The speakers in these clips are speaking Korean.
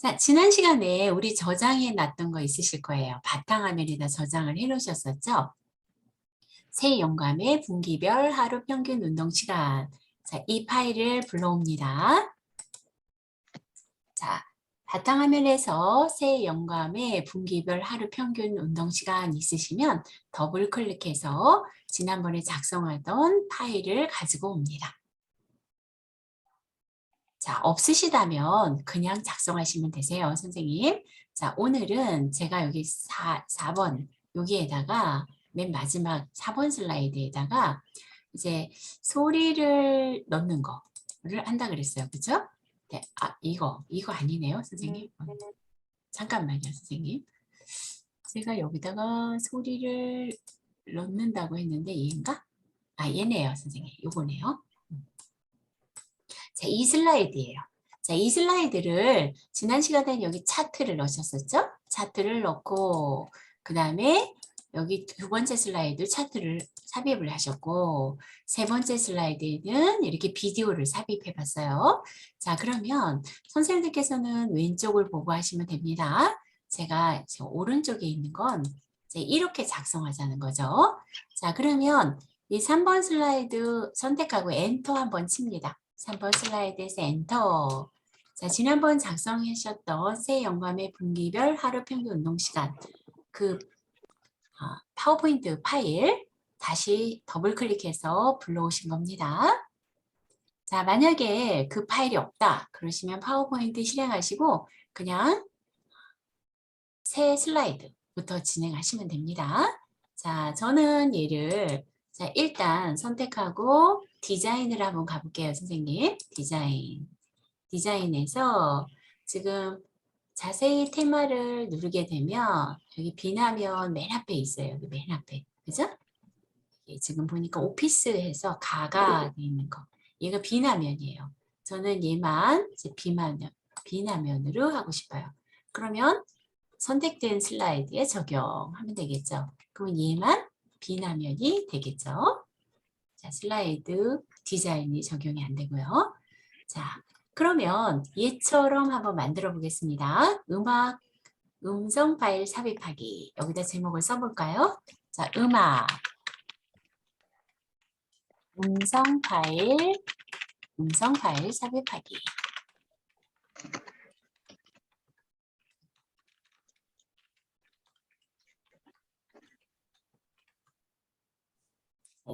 자, 지난 시간에 우리 저장해 놨던 거 있으실 거예요. 바탕화면에다 저장을 해 놓으셨었죠? 새 영감의 분기별 하루 평균 운동 시간. 자, 이 파일을 불러옵니다. 자, 바탕화면에서 새 영감의 분기별 하루 평균 운동 시간 있으시면 더블 클릭해서 지난번에 작성하던 파일을 가지고 옵니다. 자, 없으시다면 그냥 작성하시면 되세요, 선생님. 자, 오늘은 제가 여기 4번 여기에다가 맨 마지막 4번 슬라이드에다가 이제 소리를 넣는 거를 한다 그랬어요. 그죠? 네, 이거 아니네요, 선생님. 잠깐만요, 선생님. 제가 여기다가 소리를 넣는다고 했는데 얘인가? 얘네요, 선생님. 요거네요. 자, 이 슬라이드예요. 자, 이 슬라이드를 지난 시간에 여기 차트를 넣으셨었죠? 차트를 넣고 그 다음에 여기 두 번째 슬라이드 차트를 삽입을 하셨고 세 번째 슬라이드에는 이렇게 비디오를 삽입해 봤어요. 자, 그러면 선생님들께서는 왼쪽을 보고 하시면 됩니다. 제가 오른쪽에 있는 건 이제 이렇게 작성하자는 거죠. 자, 그러면 이 3번 슬라이드 선택하고 엔터 한번 칩니다. 3번 슬라이드에서 엔터. 자, 지난번 작성하셨던 새 영감의 분기별 하루 평균 운동 시간 그 파워포인트 파일 다시 더블 클릭해서 불러오신 겁니다. 자, 만약에 그 파일이 없다 그러시면 파워포인트 실행하시고 그냥 새 슬라이드부터 진행하시면 됩니다. 자, 저는 얘를 자, 일단 선택하고 디자인을 한번 가볼게요, 선생님. 디자인에서 지금 자세히 테마를 누르게 되면 여기 비나면 맨 앞에 있어요. 여기 맨 앞에. 그죠? 지금 보니까 오피스에서 가가 돼 있는 거. 얘가 비나면이에요. 저는 얘만 이제 비나면으로 하고 싶어요. 그러면 선택된 슬라이드에 적용하면 되겠죠. 그럼 얘만 비나면이 되겠죠. 자, 슬라이드 디자인이 적용이 안 되고요. 자, 그러면 얘처럼 한번 만들어 보겠습니다. 음성 파일 삽입하기. 여기다 제목을 써볼까요? 자, 음성 파일 삽입하기.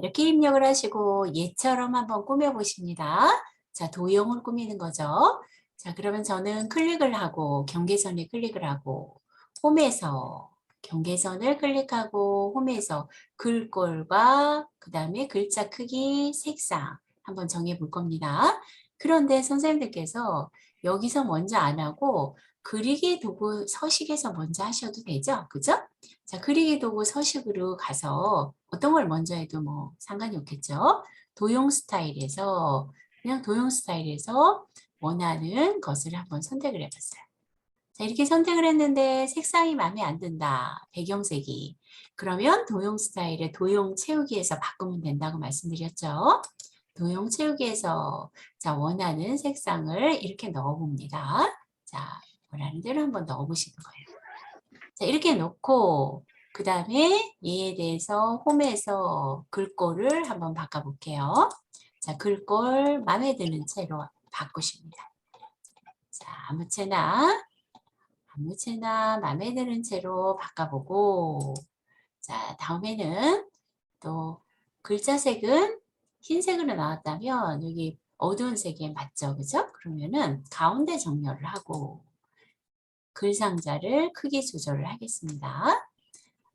이렇게 입력을 하시고 얘처럼 한번 꾸며보십니다. 자, 도형을 꾸미는 거죠. 자, 그러면 저는 클릭을 하고 경계선에 클릭을 하고 홈에서 경계선을 클릭하고 홈에서 글꼴과 그 다음에 글자 크기, 색상 한번 정해 볼 겁니다. 그런데 선생님들께서 여기서 먼저 안 하고 그리기 도구 서식에서 먼저 하셔도 되죠? 그죠? 자, 그리기 도구 서식으로 가서 어떤 걸 먼저 해도 뭐 상관이 없겠죠? 도형 스타일에서 그냥 도형 스타일에서 원하는 것을 한번 선택을 해봤어요. 자, 이렇게 선택을 했는데 색상이 마음에 안 든다. 배경색이. 그러면 도형 스타일의 도형 채우기에서 바꾸면 된다고 말씀드렸죠. 도형 채우기에서 자, 원하는 색상을 이렇게 넣어봅니다. 자, 원하는 대로 한번 넣어보시는 거예요. 자, 이렇게 놓고 그 다음에 얘에 대해서 홈에서 글꼴을 한번 바꿔볼게요. 자, 글꼴 마음에 드는 채로 바꾸십니다. 자, 아무채나 마음에 드는 채로 바꿔보고 자, 다음에는 또 글자색은 흰색으로 나왔다면 여기 어두운 색에 맞죠? 그죠? 그러면은 가운데 정렬을 하고 글 상자를 크기 조절을 하겠습니다.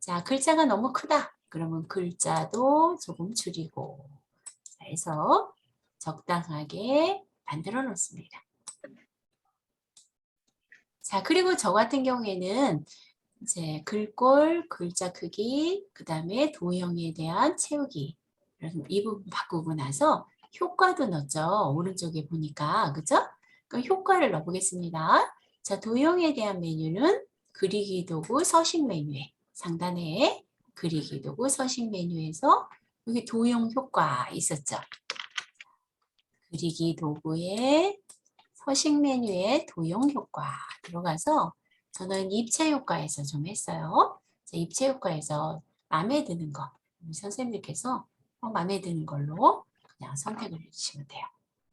자, 글자가 너무 크다. 그러면 글자도 조금 줄이고 자, 해서 적당하게 만들어 놓습니다. 자, 그리고 저 같은 경우에는 이제 글꼴, 글자 크기, 그 다음에 도형에 대한 채우기 이 부분 바꾸고 나서 효과도 넣었죠. 오른쪽에 보니까 그죠? 그럼 효과를 넣어보겠습니다. 자, 도형에 대한 메뉴는 그리기 도구 서식 메뉴에 상단에 그리기 도구 서식 메뉴에서 여기 도형 효과 있었죠. 그리기 도구의 서식 메뉴에 도형 효과 들어가서 저는 입체 효과에서 좀 했어요. 입체 효과에서 마음에 드는 거 우리 선생님께서 마음에 드는 걸로 그냥 선택을 해주시면 돼요.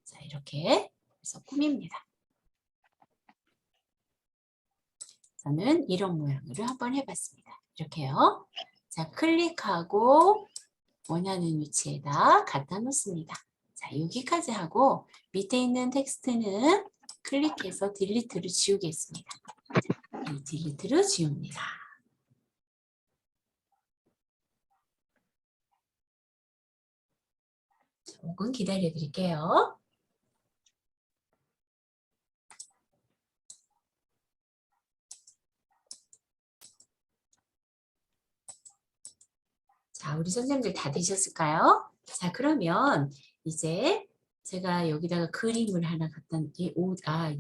자, 이렇게 해서 꾸밉니다. 저는 이런 모양으로 한번 해봤습니다. 이렇게요. 자, 클릭하고 원하는 위치에다 갖다 놓습니다. 자, 여기까지 하고 밑에 있는 텍스트는 클릭해서 딜리트를 지우겠습니다. 이 딜리트를 지웁니다. 조금 기다려 드릴게요. 자, 우리 선생님들 다 되셨을까요? 자, 그러면 이제 제가 여기다가 그림을 하나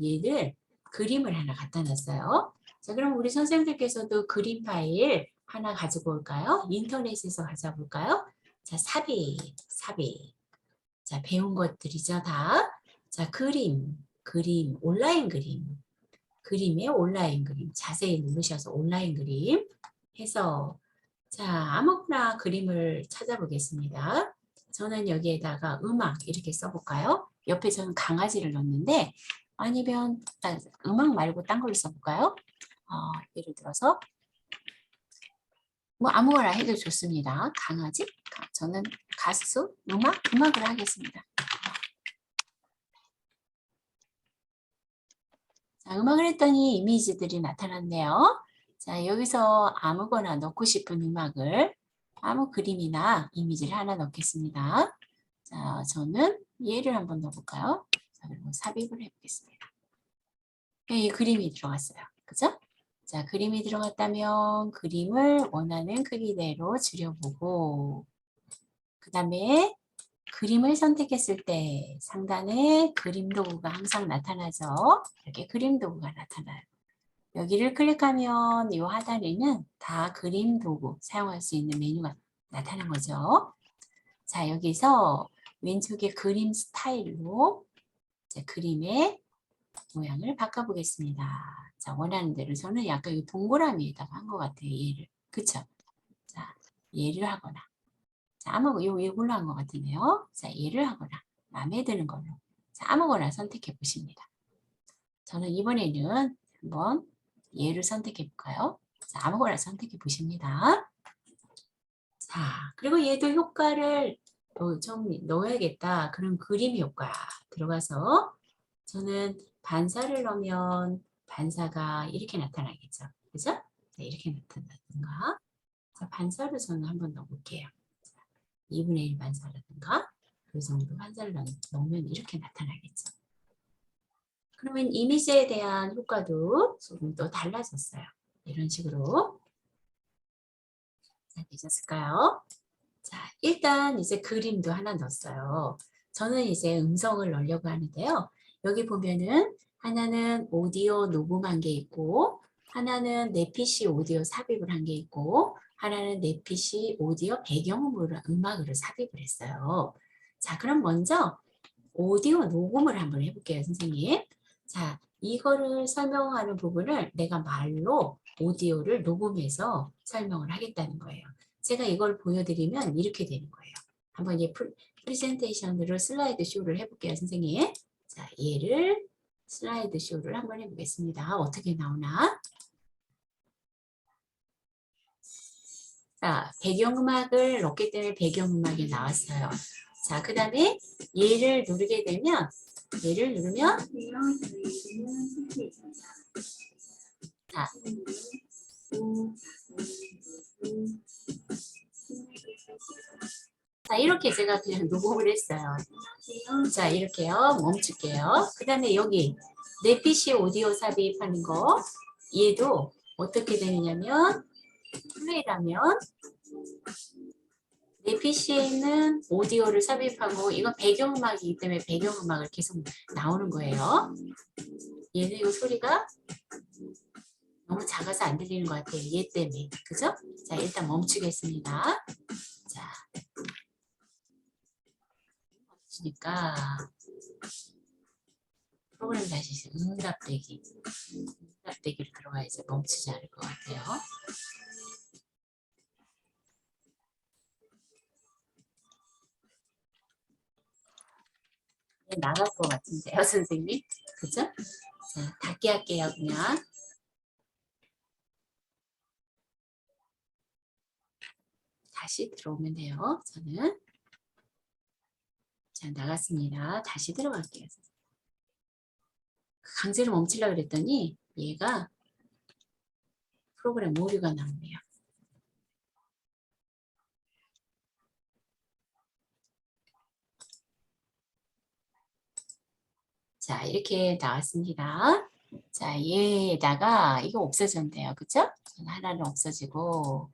얘를 그림을 하나 갖다 놨어요. 자, 그럼 우리 선생님들께서도 그림 파일 하나 가지고 올까요? 인터넷에서 가져볼까요? 자, 삽입. 자, 배운 것들이죠, 다. 자, 그림, 온라인 그림. 그림에 온라인 그림. 자세히 누르셔서 온라인 그림 해서 자, 아무거나 그림을 찾아보겠습니다. 저는 여기에다가 음악 이렇게 써볼까요? 옆에 저는 강아지를 넣었는데 아니면 음악 말고 딴 걸로 써볼까요? 예를 들어서 뭐 아무거나 해도 좋습니다. 강아지? 저는 가수, 음악을 하겠습니다. 자, 음악을 했더니 이미지들이 나타났네요. 자, 여기서 아무거나 넣고 싶은 음악을 아무 그림이나 이미지를 하나 넣겠습니다. 자, 저는 얘를 한번 넣어볼까요? 자, 그리고 삽입을 해보겠습니다. 이 그림이 들어갔어요. 그죠? 자, 그림이 들어갔다면 그림을 원하는 크기대로 줄여보고 그 다음에 그림을 선택했을 때 상단에 그림 도구가 항상 나타나죠. 이렇게 그림 도구가 나타나요. 여기를 클릭하면 이 하단에는 다 그림 도구 사용할 수 있는 메뉴가 나타난 거죠. 자, 여기서 왼쪽에 그림 스타일로 이제 그림의 모양을 바꿔보겠습니다. 자, 원하는 대로 저는 약간 이 동그라미에다가 한 것 같아요. 얘를. 그쵸? 자, 얘를 하거나. 자, 이걸로 한 것 같은데요. 자, 얘를 하거나. 마음에 드는 걸로. 자, 아무거나 선택해 보십니다. 저는 이번에는 한번 얘를 선택해 볼까요? 자, 아무거나 선택해 보십니다. 자, 그리고 얘도 효과를 좀 넣어야겠다. 그럼 그림 효과 들어가서 저는 반사를 넣으면 반사가 이렇게 나타나겠죠. 그죠? 네, 이렇게 나타나든가. 자, 반사를 저는 한번 넣어볼게요. 2분의 1 반사라든가 그 정도 반사를 넣으면 이렇게 나타나겠죠. 그러면 이미지에 대한 효과도 조금 더 달라졌어요. 이런 식으로. 자, 되셨을까요? 자, 일단 이제 그림도 하나 넣었어요. 저는 이제 음성을 넣으려고 하는데요. 여기 보면은 하나는 오디오 녹음한 게 있고 하나는 내 PC 오디오 삽입을 한 게 있고 하나는 내 PC 오디오 배경음악으로 삽입을 했어요. 자, 그럼 먼저 오디오 녹음을 한번 해볼게요, 선생님. 자, 이거를 설명하는 부분을 내가 말로 오디오를 녹음해서 설명을 하겠다는 거예요. 제가 이걸 보여드리면 이렇게 되는 거예요. 한번 프레젠테이션으로 슬라이드 쇼를 해볼게요, 선생님. 자, 얘를 슬라이드 쇼를 한번 해보겠습니다. 어떻게 나오나? 자, 배경음악을 넣기 때문에 배경음악이 나왔어요. 자, 그 다음에 얘를 누르게 되면 얘를 누르면 자, 자, 이렇게 제가 그냥 녹음을 했어요. 자, 이렇게요. 멈출게요. 그 다음에 여기 내 PC 오디오 삽입하는 거 얘도 어떻게 되느냐면 플레이라면 내 PC에는 오디오를 삽입하고 이건 배경음악이기 때문에 배경음악을 계속 나오는 거예요. 얘는 이 소리가 너무 작아서 안 들리는 것 같아요. 얘 때문에. 그죠? 자, 일단 멈추겠습니다. 자, 멈추니까 프로그램 다시 응답되기. 부대기로 들어가야지 멈추지 않을 것 같아요. 네, 나갈 것 같은데요, 선생님. 그죠? 자, 닫기 할게요, 그냥. 다시 들어오면 돼요, 저는. 자, 나갔습니다. 다시 들어갈게요. 강제로 멈추려고 그랬더니 얘가 프로그램 오류가 나오네요. 자, 이렇게 나왔습니다. 자, 얘에다가 이거 없어졌네요. 그죠? 하나는 없어지고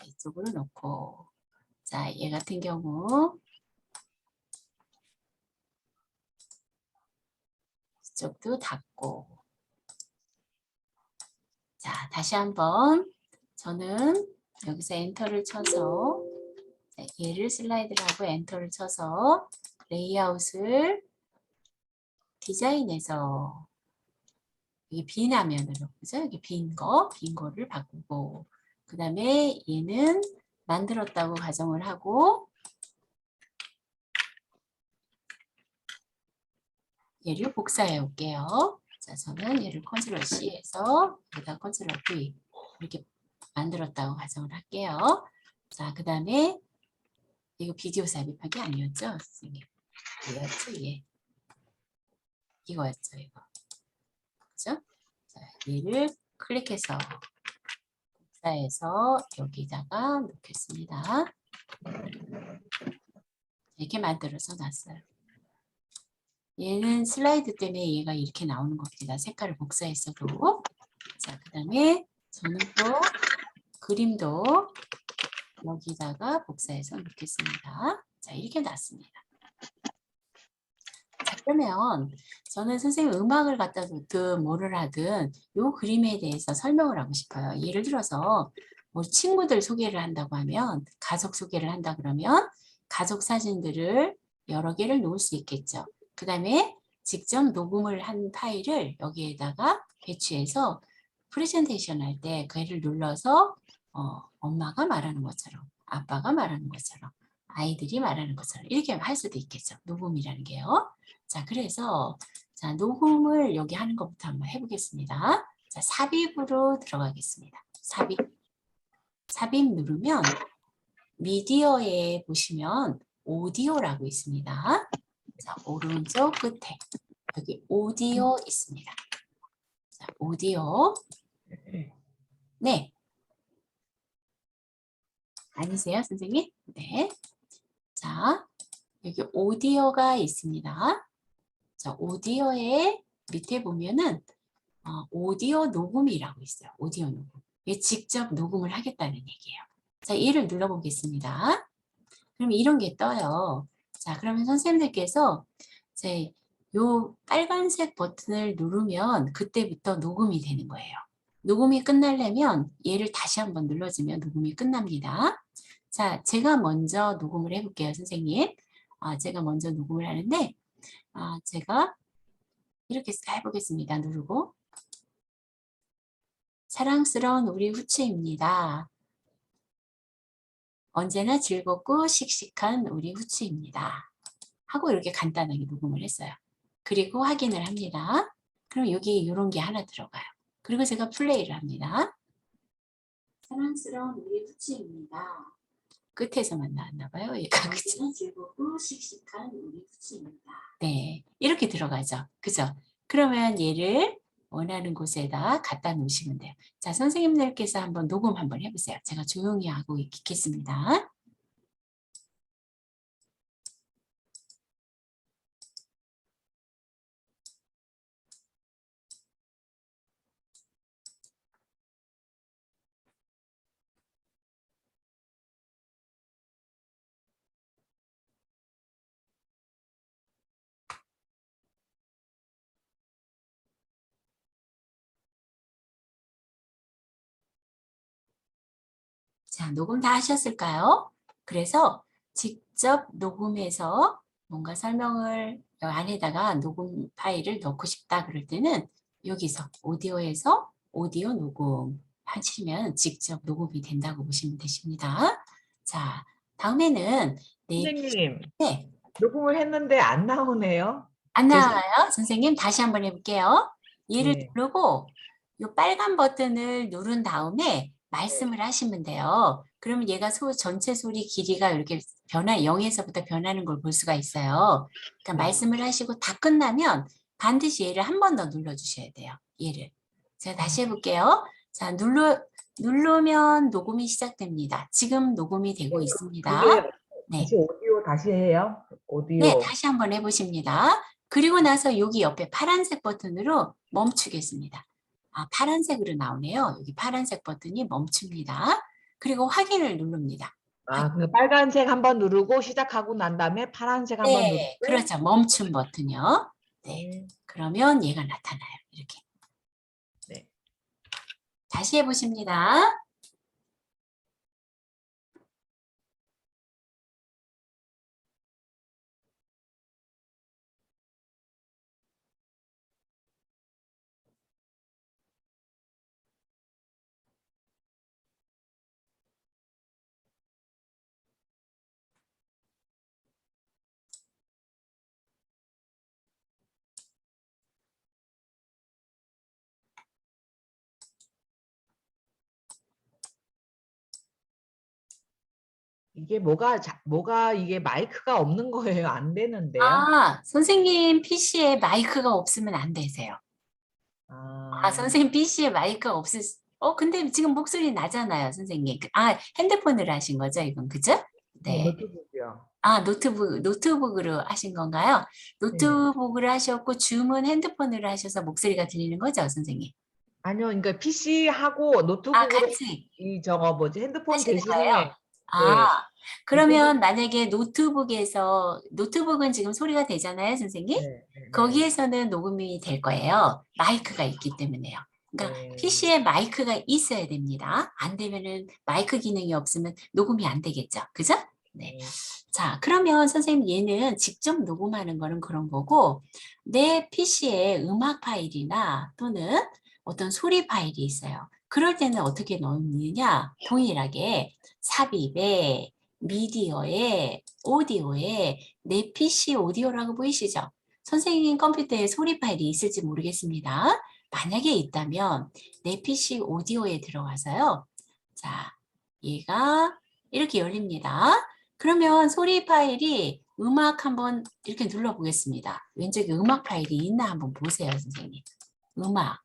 이쪽으로 놓고 자, 얘 같은 경우 이쪽도 닫고 자, 다시 한번 저는 여기서 엔터를 쳐서 얘를 슬라이드를 하고 엔터를 쳐서 레이아웃을 디자인해서 이게 빈 화면으로 그죠? 이게 빈 거를 바꾸고 그 다음에 얘는 만들었다고 가정을 하고 얘를 복사해 올게요. 자, 저는 얘를 컨트롤 C에서 여기다 컨트롤 V 이렇게 만들었다고 가정을 할게요. 자, 그 다음에 이거 비디오 삽입하기 아니었죠? 선생님. 얘였죠? 얘. 이거였죠? 이거. 그죠? 자, 얘를 클릭해서 복사해서 여기다가 놓겠습니다. 이렇게 만들어서 놨어요. 얘는 슬라이드 때문에 얘가 이렇게 나오는 겁니다. 색깔을 복사했어도. 자, 그 다음에 저는 또 그림도 여기다가 복사해서 놓겠습니다. 자, 이렇게 놨습니다. 자, 그러면 저는 선생님 음악을 갖다 놓든 뭐를 하든 이 그림에 대해서 설명을 하고 싶어요. 예를 들어서 뭐 친구들 소개를 한다고 하면 가족 소개를 한다 그러면 가족 사진들을 여러 개를 놓을 수 있겠죠. 그 다음에 직접 녹음을 한 파일을 여기에다가 배치해서 프레젠테이션 할 때 그 애를 눌러서 엄마가 말하는 것처럼 아빠가 말하는 것처럼 아이들이 말하는 것처럼 이렇게 할 수도 있겠죠. 녹음이라는 게요. 자, 그래서 자, 녹음을 여기 하는 것부터 한번 해보겠습니다. 자, 삽입으로 들어가겠습니다. 삽입. 삽입 누르면 미디어에 보시면 오디오라고 있습니다. 자, 오른쪽 끝에 여기 오디오 있습니다. 자, 오디오. 네. 아니세요, 선생님? 네. 자, 여기 오디오가 있습니다. 자, 오디오의 밑에 보면은 오디오 녹음이라고 있어요. 오디오 녹음. 이게 직접 녹음을 하겠다는 얘기예요. 자, 얘를 눌러보겠습니다. 그럼 이런 게 떠요. 자, 그러면 선생님들께서 이제 요 빨간색 버튼을 누르면 그때부터 녹음이 되는 거예요. 녹음이 끝나려면 얘를 다시 한번 눌러주면 녹음이 끝납니다. 자, 제가 먼저 녹음을 해볼게요, 선생님. 제가 먼저 녹음을 하는데 제가 이렇게 해보겠습니다. 누르고 사랑스러운 우리 후추입니다. 언제나 즐겁고 씩씩한 우리 후추입니다. 하고 이렇게 간단하게 녹음을 했어요. 그리고 확인을 합니다. 그럼 여기 이런 게 하나 들어가요. 그리고 제가 플레이를 합니다. 사랑스러운 우리 후추입니다. 끝에서만 나왔나 봐요. 얘가 그죠? 즐겁고 씩씩한 우리 후추입니다. 네, 이렇게 들어가죠. 그죠? 그러면 얘를 원하는 곳에다 갖다 놓으시면 돼요. 자, 선생님들께서 한번 녹음 한번 해보세요. 제가 조용히 하고 있겠습니다. 자, 녹음 다 하셨을까요? 그래서 직접 녹음해서 뭔가 설명을 안에다가 녹음 파일을 넣고 싶다 그럴 때는 여기서 오디오에서 오디오 녹음 하시면 직접 녹음이 된다고 보시면 되십니다. 자, 다음에는 네, 선생님, 네, 녹음을 했는데 안 나오네요. 안 죄송. 나와요? 선생님 다시 한번 해볼게요. 얘를 네. 누르고 이 빨간 버튼을 누른 다음에 네. 말씀을 하시면 돼요. 그러면 얘가 전체 소리 길이가 이렇게 0에서부터 변하는 걸 볼 수가 있어요. 그러니까 네. 말씀을 하시고 다 끝나면 반드시 얘를 한 번 더 눌러주셔야 돼요. 얘를. 제가 다시 해볼게요. 자, 누르면 녹음이 시작됩니다. 지금 녹음이 되고 그게 있습니다. 네. 다시 오디오 다시 해요? 네, 오디오. 다시 한번 해보십니다. 그리고 나서 여기 옆에 파란색 버튼으로 멈추겠습니다. 아, 파란색으로 나오네요. 여기 파란색 버튼이 멈춥니다. 그리고 확인을 누릅니다. 아, 그 빨간색 한번 누르고 시작하고 난 다음에 파란색 한번 네, 누르고. 그렇죠. 멈춤 버튼이요. 네, 네. 그러면 얘가 나타나요. 이렇게. 네. 다시 해보십니다. 이게 뭐가 이게 마이크가 없는 거예요? 안 되는데요? 아, 선생님 PC에 마이크가 없으면 안 되세요. 아, 아, 선생님 PC에 마이크가 근데 지금 목소리 나잖아요, 선생님. 아, 핸드폰으로 하신 거죠, 이건, 그죠? 네, 네. 노트북이요. 아, 노트북으로 하신 건가요? 네. 노트북으로 하셨고, 줌은 핸드폰으로 하셔서 목소리가 들리는 거죠, 선생님? 아니요, 그러니까 PC하고 아, 노트북으로 같이 이 저거 뭐지 핸드폰 하시는 거예요? 대신에 아, 네, 그러면 만약에 노트북은 지금 소리가 되잖아요, 선생님? 네, 네, 네, 거기에서는 녹음이 될 거예요. 마이크가 있기 때문에요. 그러니까 네, PC에 마이크가 있어야 됩니다. 안 되면은 마이크 기능이 없으면 녹음이 안 되겠죠. 그죠? 네. 네. 자, 그러면 선생님 얘는 직접 녹음하는 거는 그런 거고 내 PC에 음악 파일이나 또는 어떤 소리 파일이 있어요. 그럴 때는 어떻게 넣느냐? 동일하게 삽입에, 미디어에, 오디오에 내 PC 오디오라고 보이시죠? 선생님 컴퓨터에 소리 파일이 있을지 모르겠습니다. 만약에 있다면 내 PC 오디오에 들어가서요. 자, 얘가 이렇게 열립니다. 그러면 소리 파일이 음악 한번 이렇게 눌러보겠습니다. 왼쪽에 음악 파일이 있나 한번 보세요, 선생님. 음악.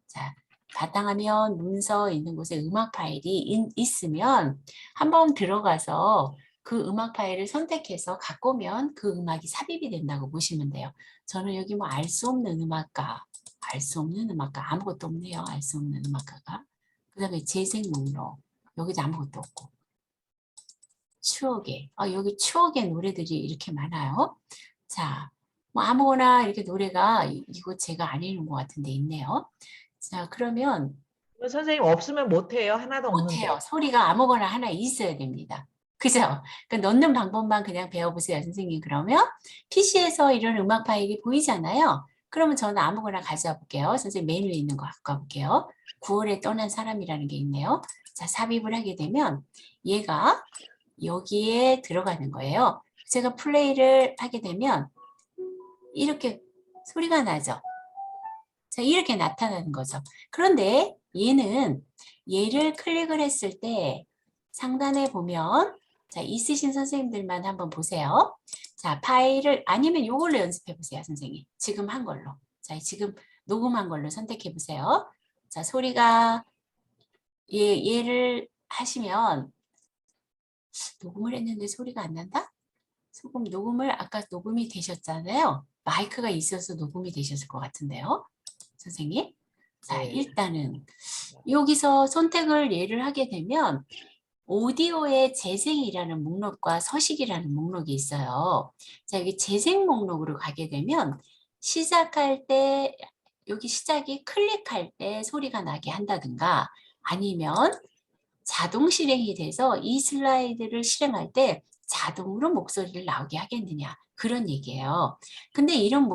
자, 바탕화면 문서 있는 곳에 음악 파일이 있으면 한번 들어가서 그 음악 파일을 선택해서 갖고 오면 그 음악이 삽입이 된다고 보시면 돼요. 저는 여기 뭐 알 수 없는 음악가, 알 수 없는 음악가 아무것도 없네요. 알 수 없는 음악가가. 그 다음에 재생 목록, 여기도 아무것도 없고. 추억의, 여기 추억의 노래들이 이렇게 많아요. 자, 뭐 아무거나 이렇게 노래가 이거 제가 안 읽는 것 같은데 있네요. 자, 그러면 선생님 없으면 못해요. 하나도 못해요. 없는데. 소리가 아무거나 하나 있어야 됩니다. 그죠? 그 넣는 방법만 그냥 배워보세요, 선생님. 그러면 PC에서 이런 음악 파일이 보이잖아요. 그러면 저는 아무거나 가져와 볼게요. 선생님 메뉴에 있는 거 갖고 와볼게요. 9월에 떠난 사람이라는 게 있네요. 자, 삽입을 하게 되면 얘가 여기에 들어가는 거예요. 제가 플레이를 하게 되면 이렇게 소리가 나죠. 자, 이렇게 나타나는 거죠. 그런데 얘를 클릭을 했을 때 상단에 보면 자, 있으신 선생님들만 한번 보세요. 자, 파일을 아니면 이걸로 연습해 보세요, 선생님. 지금 한 걸로. 자, 지금 녹음한 걸로 선택해 보세요. 자, 소리가 얘를 하시면 녹음을 했는데 소리가 안 난다? 녹음을 아까 녹음이 되셨잖아요. 마이크가 있어서 녹음이 되셨을 것 같은데요. 선생님. 자, 네. 일단은 여기서 선택을 예를 하게 되면 오디오의 재생이라는 목록과 서식이라는 목록이 있어요. 자, 여기 재생 목록으로 가게 되면 시작할 때 여기 시작이 클릭할 때 소리가 나게 한다든가 아니면 자동 실행이 돼서 이 슬라이드를 실행할 때 자동으로 목소리를 나오게 하겠느냐 그런 얘기예요. 근데 이런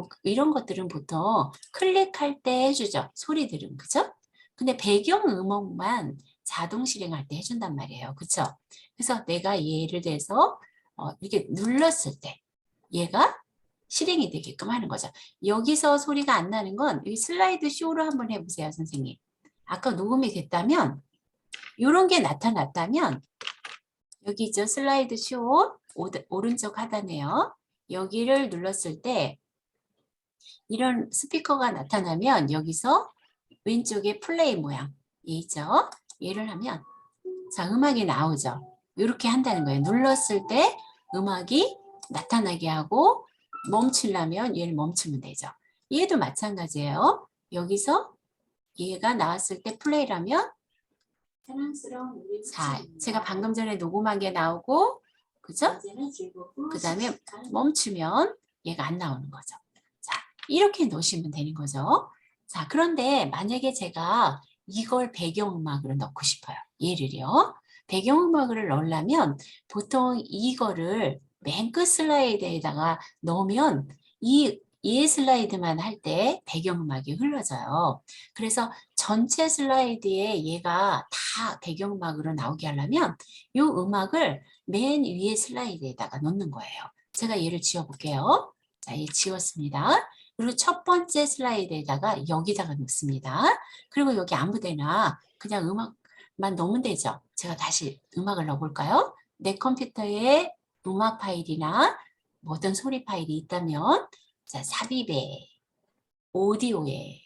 것들은 보통 클릭할 때 해주죠. 소리들은 그죠? 근데 배경 음악만 자동 실행할 때 해준단 말이에요. 그쵸? 그래서 내가 예를 들어서 이렇게 눌렀을 때 얘가 실행이 되게끔 하는 거죠. 여기서 소리가 안 나는 건 이 슬라이드 쇼로 한번 해보세요, 선생님. 아까 녹음이 됐다면 이런 게 나타났다면 여기 있죠. 슬라이드 쇼 오른쪽 하단에요. 여기를 눌렀을 때 이런 스피커가 나타나면 여기서 왼쪽에 플레이 모양 얘 있죠. 얘를 하면 자 음악이 나오죠. 이렇게 한다는 거예요. 눌렀을 때 음악이 나타나게 하고 멈추려면 얘를 멈추면 되죠. 얘도 마찬가지예요. 여기서 얘가 나왔을 때 플레이라면 자, 제가 방금 전에 녹음한 게 나오고 그죠? 그 다음에 멈추면 얘가 안 나오는 거죠. 자, 이렇게 놓으시면 되는 거죠. 자, 그런데 만약에 제가 이걸 배경음악으로 넣고 싶어요. 얘를요. 배경음악을 넣으려면 보통 이거를 맨 끝 슬라이드에다가 넣으면 이 슬라이드만 할 때 배경음악이 흘러져요. 그래서 전체 슬라이드에 얘가 다 배경음악으로 나오게 하려면 이 음악을 맨 위에 슬라이드에다가 넣는 거예요. 제가 얘를 지워볼게요. 자, 얘 지웠습니다. 그리고 첫 번째 슬라이드에다가 여기다가 넣습니다. 그리고 여기 아무데나 그냥 음악만 넣으면 되죠. 제가 다시 음악을 넣어볼까요? 내 컴퓨터에 음악 파일이나 모든 소리 파일이 있다면 자, 삽입에 오디오에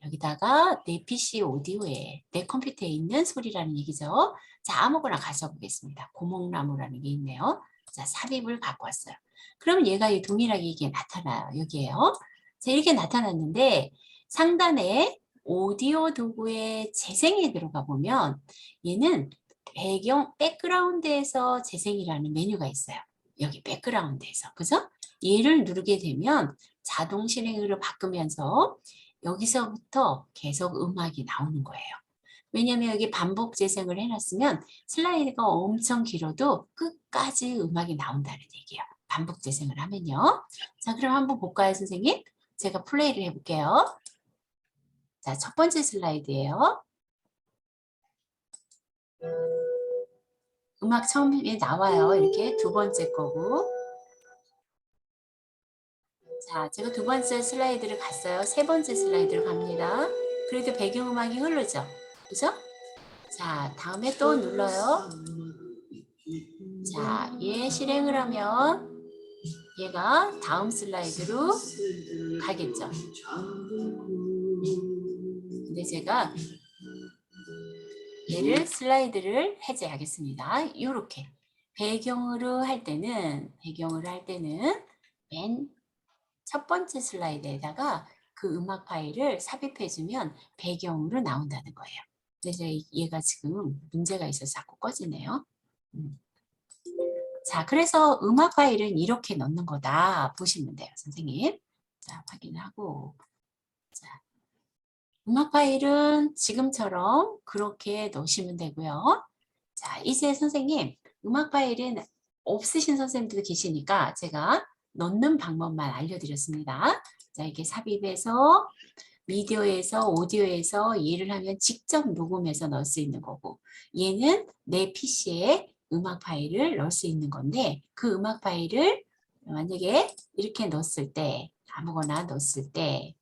여기다가 내 PC 오디오에 내 컴퓨터에 있는 소리라는 얘기죠. 자, 아무거나 가져보겠습니다. 고목나무라는 게 있네요. 자, 삽입을 갖고 왔어요. 그러면 얘가 동일하게 이게 나타나요. 여기에요. 자, 이렇게 나타났는데 상단에 오디오 도구의 재생에 들어가 보면 얘는 백그라운드에서 재생이라는 메뉴가 있어요. 여기 백그라운드에서. 그죠? 얘를 누르게 되면 자동 실행으로 바꾸면서 여기서부터 계속 음악이 나오는 거예요. 왜냐하면 여기 반복 재생을 해놨으면 슬라이드가 엄청 길어도 끝까지 음악이 나온다는 얘기예요. 반복 재생을 하면요. 자, 그럼 한번 볼까요, 선생님? 제가 플레이를 해볼게요. 자, 첫 번째 슬라이드예요. 음악 처음에 나와요. 이렇게 두 번째 거고. 자, 제가 두 번째 슬라이드를 갔어요. 세 번째 슬라이드를 갑니다. 그래도 배경음악이 흐르죠? 그죠? 자, 다음에 또 눌러요. 자, 얘 실행을 하면 얘가 다음 슬라이드로 가겠죠. 근데 제가 얘를 슬라이드를 해제하겠습니다. 이렇게 배경으로 할 때는 맨 첫 번째 슬라이드에다가 그 음악 파일을 삽입해주면 배경으로 나온다는 거예요. 그래서 얘가 지금 문제가 있어서 자꾸 꺼지네요. 자, 그래서 음악 파일은 이렇게 넣는 거다 보시면 돼요, 선생님. 자, 확인하고. 자, 음악 파일은 지금처럼 그렇게 넣으시면 되고요. 자, 이제 선생님, 음악 파일은 없으신 선생님들도 계시니까 제가 넣는 방법만 알려드렸습니다. 자, 이렇게 삽입해서 미디어에서 오디오에서 얘를 하면 직접 녹음해서 넣을 수 있는 거고 얘는 내 PC에 음악 파일을 넣을 수 있는 건데 그 음악 파일을 만약에 이렇게 넣었을 때 아무거나 넣었을 때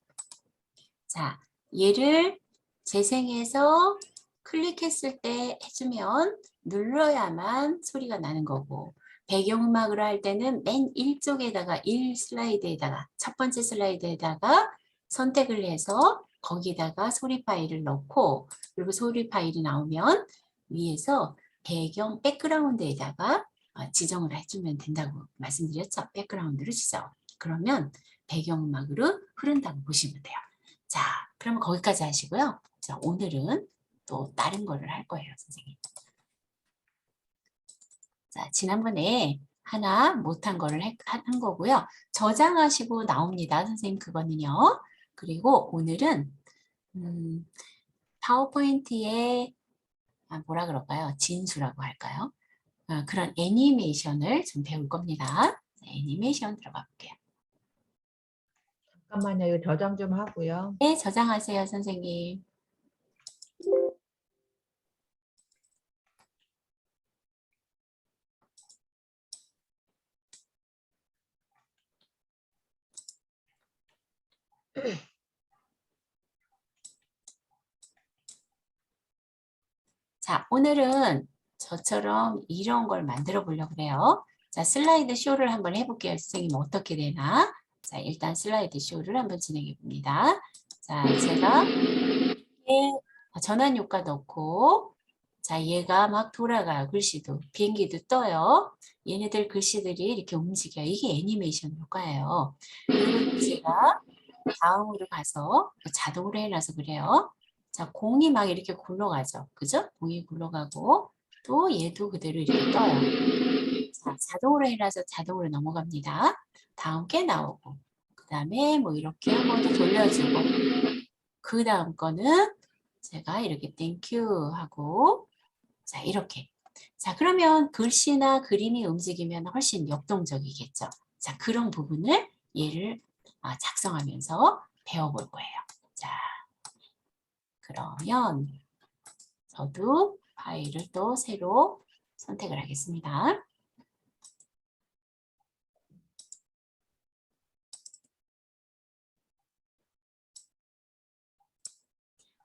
자, 얘를 재생해서 클릭했을 때 해주면 눌러야만 소리가 나는 거고 배경음악으로 할 때는 맨 1쪽에다가 1 슬라이드에다가 첫 번째 슬라이드에다가 선택을 해서 거기다가 소리 파일을 넣고 그리고 소리 파일이 나오면 위에서 배경 백그라운드에다가 지정을 해주면 된다고 말씀드렸죠. 백그라운드를 지정. 그러면 배경음악으로 흐른다고 보시면 돼요. 자, 그러면 거기까지 하시고요. 자, 오늘은 또 다른 거를 할 거예요, 선생님. 자, 지난번에 하나 못한 거를 한 거고요. 저장하시고 나옵니다, 선생님 그거는요. 그리고 오늘은 파워포인트에 뭐라 그럴까요? 진수라고 할까요? 그런 애니메이션을 좀 배울 겁니다. 자, 애니메이션 들어가 볼게요. 잠깐만요. 이거 저장 좀 하고요. 네, 저장하세요, 선생님. 자, 오늘은 저처럼 이런 걸 만들어 보려고 그래요. 자, 슬라이드 쇼를 한번 해볼게요. 선생님 어떻게 되나? 자, 일단 슬라이드 쇼를 한번 진행해 봅니다. 자, 제가 전환 효과 넣고, 자, 얘가 막 돌아가요. 글씨도, 비행기도 떠요. 얘네들 글씨들이 이렇게 움직여요. 이게 애니메이션 효과예요. 그리고 제가 다음으로 가서 자동으로 해놔서 그래요. 자, 공이 막 이렇게 굴러가죠. 그죠? 공이 굴러가고 또 얘도 그대로 이렇게 떠요. 자, 자동으로 해놔서 자동으로 넘어갑니다. 다음 게 나오고 그 다음에 뭐 이렇게 한 번 더 돌려주고 그 다음 거는 제가 이렇게 땡큐 하고 자, 이렇게. 자, 그러면 글씨나 그림이 움직이면 훨씬 역동적이겠죠. 자, 그런 부분을 얘를 작성하면서 배워볼 거예요. 자, 그러면 저도 파일을 또 새로 선택을 하겠습니다.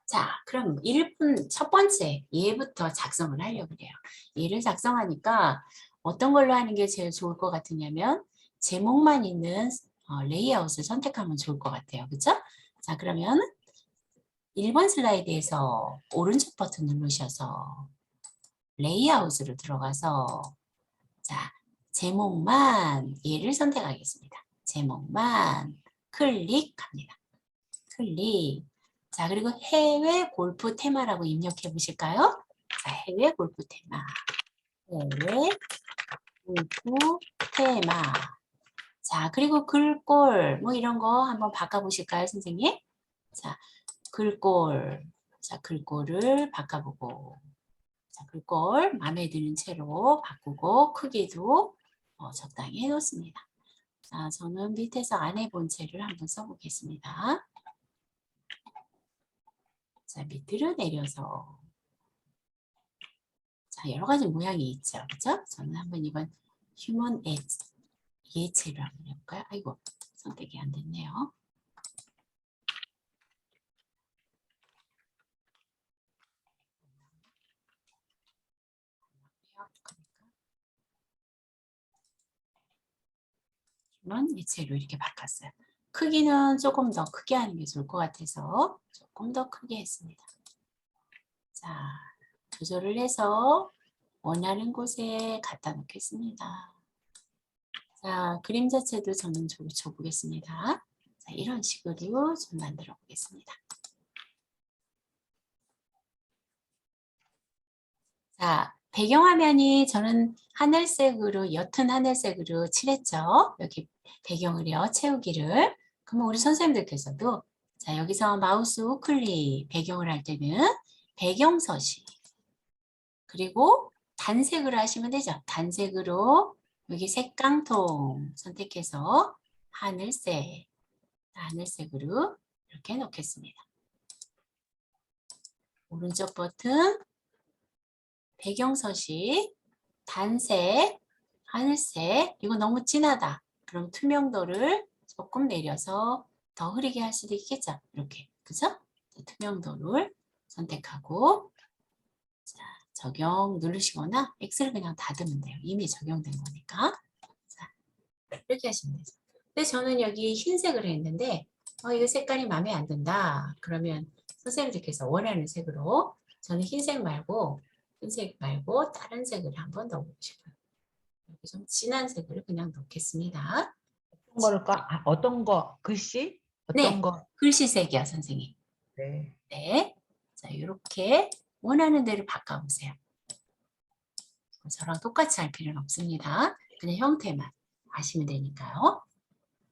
자, 그럼 1분 첫 번째 얘부터 작성을 하려고 해요. 얘를 작성하니까 어떤 걸로 하는 게 제일 좋을 것 같으냐면 제목만 있는 레이아웃을 선택하면 좋을 것 같아요. 그죠? 자, 그러면 1번 슬라이드에서 오른쪽 버튼 누르셔서 레이아웃으로 들어가서 자, 제목만 얘를 선택하겠습니다. 제목만 클릭합니다. 클릭. 자, 그리고 해외 골프 테마라고 입력해 보실까요? 자, 해외 골프 테마. 해외 골프 테마. 자, 그리고 글꼴 뭐 이런 거 한번 바꿔 보실까요, 선생님? 자, 글꼴. 자, 글꼴을 바꿔보고. 자, 글꼴 마음에 드는 채로 바꾸고 크기도 적당히 해놓습니다. 자, 저는 밑에서 안 해본 채를 한번 써보겠습니다. 자, 밑으로 내려서 자, 여러 가지 모양이 있죠. 그죠? 저는 한번 이번 휴먼 예체를 한번 해볼까요? 아이고, 선택이 안 됐네요. 휴먼 예체로 이렇게 바꿨어요. 크기는 조금 더 크게 하는 게 좋을 것 같아서 조금 더 크게 했습니다. 자, 조절을 해서 원하는 곳에 갖다 놓겠습니다. 자, 그림 자체도 저는 줘보겠습니다. 자, 이런 식으로 좀 만들어 보겠습니다. 자, 배경화면이 저는 하늘색으로, 옅은 하늘색으로 칠했죠. 여기 배경을요, 채우기를. 그러면 우리 선생님들께서도 자, 여기서 마우스 우클릭 배경을 할 때는 배경 서식 그리고 단색으로 하시면 되죠. 단색으로 여기 색깡통 선택해서 하늘색, 하늘색으로 이렇게 놓겠습니다. 오른쪽 버튼 배경 서식, 단색, 하늘색, 이거 너무 진하다. 그럼 투명도를 조금 내려서 더 흐리게 할 수도 있겠죠. 이렇게, 그죠? 투명도를 선택하고 자, 적용 누르시거나 X를 그냥 닫으면 돼요. 이미 적용된 거니까. 자, 이렇게 하시면 되죠. 근데 저는 여기 흰색을 했는데 이거 색깔이 마음에 안 든다. 그러면 선생님들께서 원하는 색으로 저는 흰색 말고 다른 색을 한번 넣어보고 싶어요. 여기 좀 진한 색을 그냥 넣겠습니다. 어떤 걸까? 어떤 거 글씨? 어떤 네, 거? 글씨색이야, 선생님. 네. 네, 자 이렇게 원하는 대로 바꿔보세요. 저랑 똑같이 할 필요는 없습니다. 그냥 형태만 아시면 되니까요.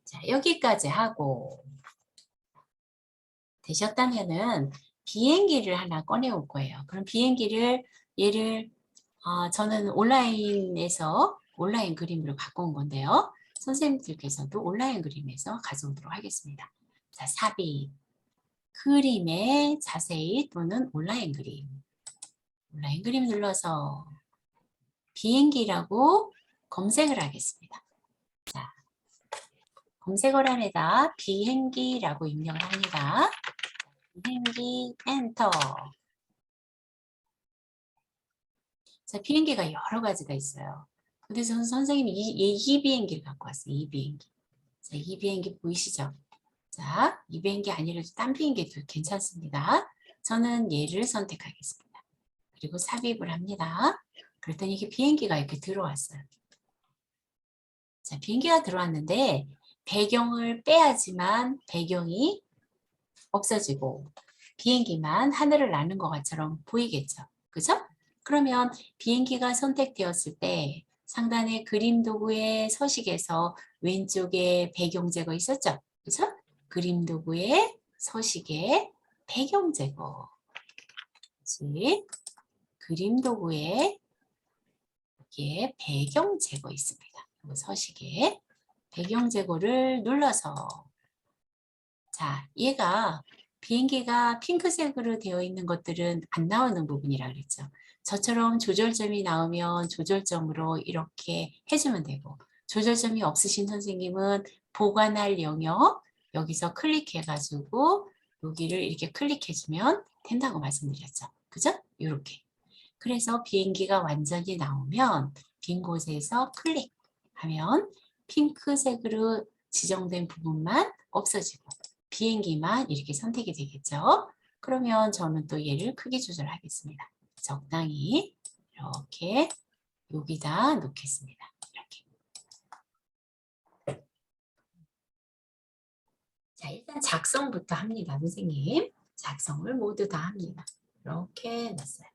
자, 여기까지 하고 되셨다면은 비행기를 하나 꺼내 올 거예요. 그럼 비행기를 얘를 저는 온라인에서 온라인 그림으로 바꾼 건데요. 선생님들께서도 온라인 그림에서 가져오도록 하겠습니다. 자, 삽입. 그림에 자세히 또는 온라인 그림. 온라인 그림 눌러서 비행기라고 검색을 하겠습니다. 자, 검색어란에다 비행기라고 입력을 합니다. 비행기 엔터. 자, 비행기가 여러 가지가 있어요. 근데 선생님이 이 비행기를 갖고 왔어요. 이 비행기. 자, 이 비행기 보이시죠? 자, 이 비행기 아니라도 딴 비행기도 괜찮습니다. 저는 얘를 선택하겠습니다. 그리고 삽입을 합니다. 그랬더니 이게 비행기가 이렇게 들어왔어요. 자, 비행기가 들어왔는데 배경을 빼야지만 배경이 없어지고 비행기만 하늘을 나는 것처럼 보이겠죠. 그죠? 그러면 비행기가 선택되었을 때 상단의 그림 도구의 서식에서 왼쪽에 배경 제거 있었죠? 그죠? 그림 도구의 서식에 배경 제거. 그치? 그림 도구에 여기에 배경 제거 있습니다. 서식에 배경 제거를 눌러서 자, 얘가 비행기가 핑크색으로 되어 있는 것들은 안 나오는 부분이라 그랬죠. 저처럼 조절점이 나오면 조절점으로 이렇게 해주면 되고 조절점이 없으신 선생님은 보관할 영역 여기서 클릭해가지고 여기를 이렇게 클릭해주면 된다고 말씀드렸죠. 그죠? 이렇게. 그래서 비행기가 완전히 나오면 빈 곳에서 클릭하면 핑크색으로 지정된 부분만 없어지고 비행기만 이렇게 선택이 되겠죠. 그러면 저는 또 얘를 크기 조절하겠습니다. 적당히 이렇게 여기다 놓겠습니다. 이렇게. 자, 일단 작성부터 합니다, 선생님. 작성을 모두 다 합니다. 이렇게 놨어요.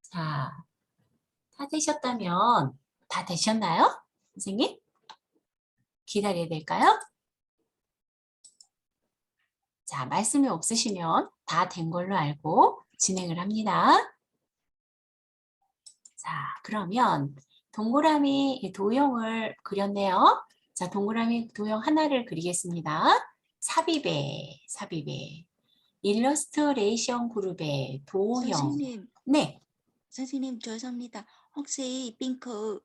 자, 다 되셨다면 다 되셨나요? 선생님? 기다려야 될까요? 자, 말씀이 없으시면 다 된 걸로 알고 진행을 합니다. 자, 그러면 동그라미 도형을 그렸네요. 자, 동그라미 도형 하나를 그리겠습니다. 삽입에 일러스트레이션 그룹의 도형. 선생님, 네, 선생님 죄송합니다. 혹시 핑크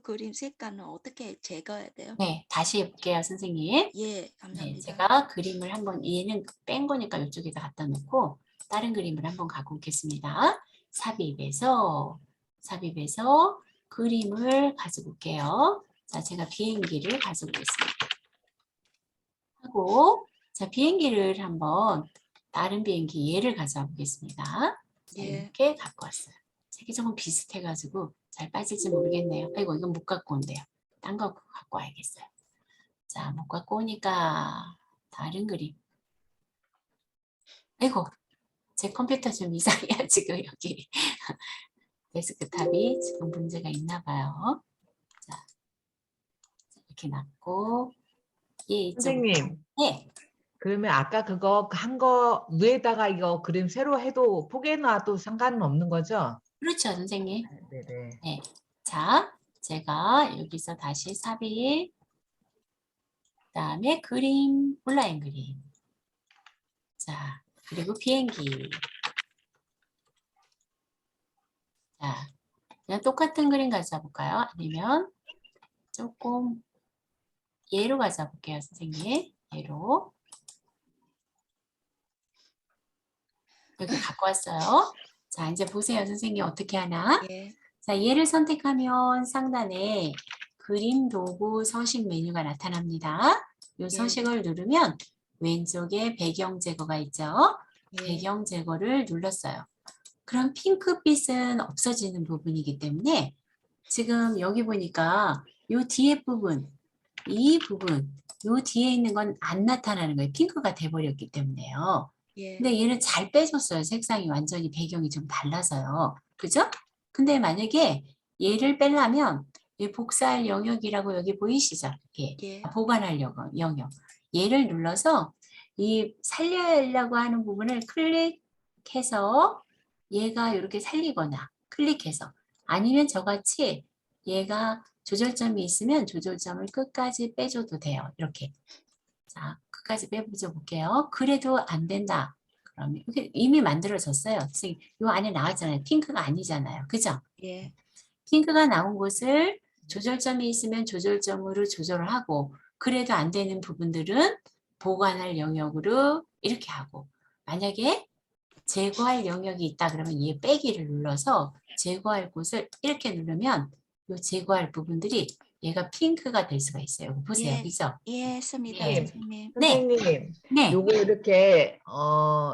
그림 색깔은 어떻게 제거해야 돼요? 네, 다시 해볼게요, 선생님. 예, 네, 감사합니다. 제가 그림을 한번 얘는 뺀 거니까 이쪽에다 갖다 놓고 다른 그림을 한번 갖고 오겠습니다. 삽입에서 그림을 가지고 올게요. 자, 제가 비행기를 가지고 오겠습니다. 하고 자, 비행기를 한번 다른 비행기 얘를 가져와 보겠습니다. 자, 예. 이렇게 갖고 왔어요. 색이 조금 비슷해가지고 잘 빠질지 모르겠네요. 아이고, 이건 못 갖고 온대요. 딴 거 갖고 와야겠어요. 자, 못 갖고 오니까 다른 그림. 아이고, 제 컴퓨터 좀 이상해요. 지금 여기 데스크탑이 지금 문제가 있나 봐요. 자, 이렇게 놨고 얘 이쪽. 선생님, 네, 그러면 아까 그거 한 거 위에다가 이거 그림 새로 해도 포개놔도 상관은 없는 거죠? 그렇죠, 선생님. 네네. 네, 자, 제가 여기서 다시 삽입, 그다음에 그림, 온라인 그림. 자, 그리고 비행기. 자, 그냥 똑같은 그림 가져볼까요? 아니면 조금 얘로 가져볼게요, 선생님. 얘로. 여기 갖고 왔어요. 자, 이제 보세요, 선생님 어떻게 하나? 예. 자, 얘를 선택하면 상단에 그림 도구 서식 메뉴가 나타납니다. 이 서식을 누르면 왼쪽에 배경 제거가 있죠. 예. 배경 제거를 눌렀어요. 그럼 핑크빛은 없어지는 부분이기 때문에 지금 여기 보니까 이 뒤에 부분, 이 부분, 이 뒤에 있는 건 안 나타나는 거예요. 핑크가 돼버렸기 때문에요. 예. 근데 얘는 잘 빼줬어요. 색상이 완전히 배경이 좀 달라서요. 그죠? 근데 만약에 얘를 빼려면 이 복사할 영역이라고 여기 보이시죠? 예. 예. 보관할 영역. 얘를 눌러서 이 살려려고 하는 부분을 클릭해서 얘가 이렇게 살리거나 클릭해서 아니면 저같이 얘가 조절점이 있으면 조절점을 끝까지 빼줘도 돼요. 이렇게. 자, 끝까지 빼보죠 볼게요. 그래도 안 된다. 그러면 이게 이미 만들어졌어요. 선생님, 이 안에 나왔잖아요. 핑크가 아니잖아요. 그죠? 예. 핑크가 나온 곳을 조절점이 있으면 조절점으로 조절을 하고 그래도 안 되는 부분들은 보관할 영역으로 이렇게 하고 만약에 제거할 영역이 있다 그러면 얘 빼기를 눌러서 제거할 곳을 이렇게 누르면 이 제거할 부분들이 얘가 핑크가 될 수가 있어요. 이거 보세요. 예, 그죠? 이해했습니다, 예. 선생님. 네. 선생님, 네. 요거 이렇게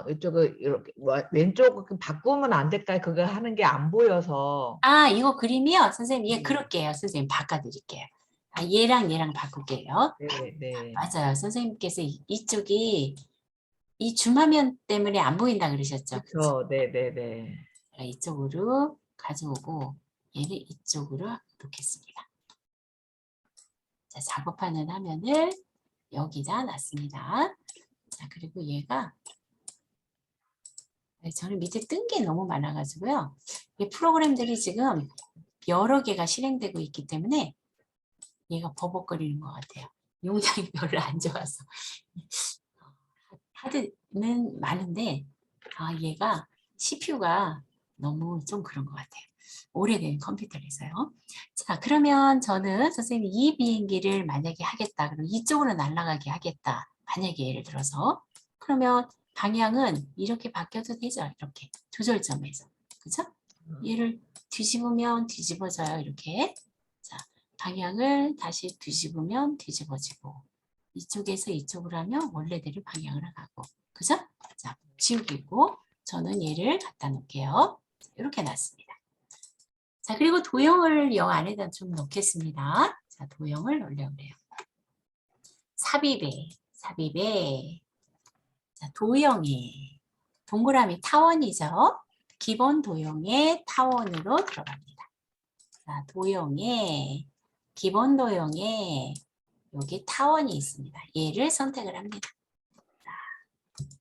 이쪽을 이렇게 왼쪽 바꾸면 안 될까요? 그거 하는 게 안 보여서. 아, 이거 그림이요? 선생님, 예, 네. 그럴게요. 선생님, 바꿔드릴게요. 아, 얘랑 바꿀게요. 네, 네. 맞아요. 선생님께서 이쪽이 이 줌화면 때문에 안 보인다 그러셨죠? 그렇죠. 네, 네, 네. 제가 이쪽으로 가져오고 얘를 이쪽으로 놓겠습니다. 자, 작업하는 화면을 여기다 놨습니다. 자, 그리고 얘가 저는 밑에 뜬 게 너무 많아가지고요. 이 프로그램들이 지금 여러 개가 실행되고 있기 때문에 얘가 버벅거리는 것 같아요. 용량이 별로 안 좋아서. 하드는 많은데 얘가 CPU가 너무 좀 그런 것 같아요. 오래된 컴퓨터라서요. 자, 그러면 저는 선생님 이 비행기를 만약에 하겠다. 그럼 이쪽으로 날아가게 하겠다. 만약에 예를 들어서 그러면 방향은 이렇게 바뀌어도 되죠. 이렇게 조절점에서. 그죠? 얘를 뒤집으면 뒤집어져요. 이렇게. 자, 방향을 다시 뒤집으면 뒤집어지고 이쪽에서 이쪽으로 하면 원래대로 방향을 가고 그죠? 자, 지우개고 저는 얘를 갖다 놓을게요. 이렇게 놨습니다. 자, 그리고 도형을 영 안에다 좀 넣겠습니다. 자, 도형을 올려오래요. 삽입에 자, 도형에 동그라미 타원이죠. 기본 도형의 타원으로 들어갑니다. 자, 도형에 기본 도형에 여기 타원이 있습니다. 얘를 선택을 합니다. 자,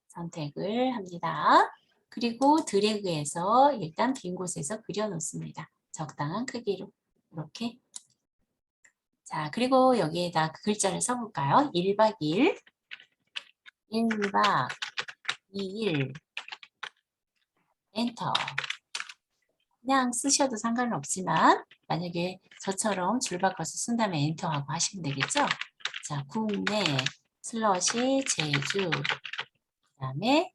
선택을 합니다. 그리고 드래그해서 일단 빈 곳에서 그려놓습니다. 적당한 크기로 이렇게. 자, 그리고 여기에다 글자를 써볼까요? 1박 2일, 1박 2일, 엔터. 그냥 쓰셔도 상관은 없지만 만약에 저처럼 줄 바꿔서 쓴다면 엔터하고 하시면 되겠죠? 자, 국내 슬러시 제주 그다음에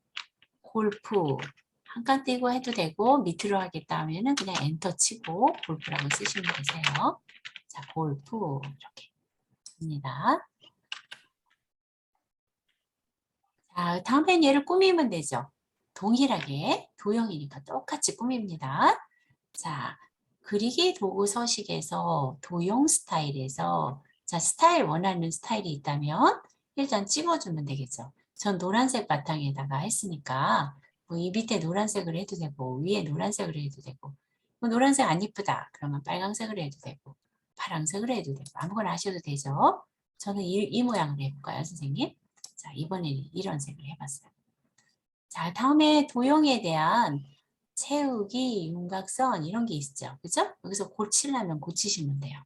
골프 한 칸 띄고 해도 되고 밑으로 하겠다 하면은 그냥 엔터 치고 골프라고 쓰시면 되세요. 자, 골프 이렇게 합니다. 자, 다음엔 얘를 꾸미면 되죠. 동일하게 도형이니까 똑같이 꾸밉니다. 자, 그리기 도구 서식에서 도형 스타일에서 자, 스타일 원하는 스타일이 있다면 일단 찍어주면 되겠죠. 전 노란색 바탕에다가 했으니까 뭐 이 밑에 노란색을 해도 되고 위에 노란색을 해도 되고 뭐 노란색 안 이쁘다 그러면 빨강색을 해도 되고 파란색을 해도 되고 아무거나 하셔도 되죠. 저는 이 모양을 해볼까요, 선생님? 자, 이번에는 이런 색을 해봤어요. 자, 다음에 도형에 대한 채우기, 윤곽선 이런 게 있죠. 그죠? 여기서 고치려면 고치시면 돼요.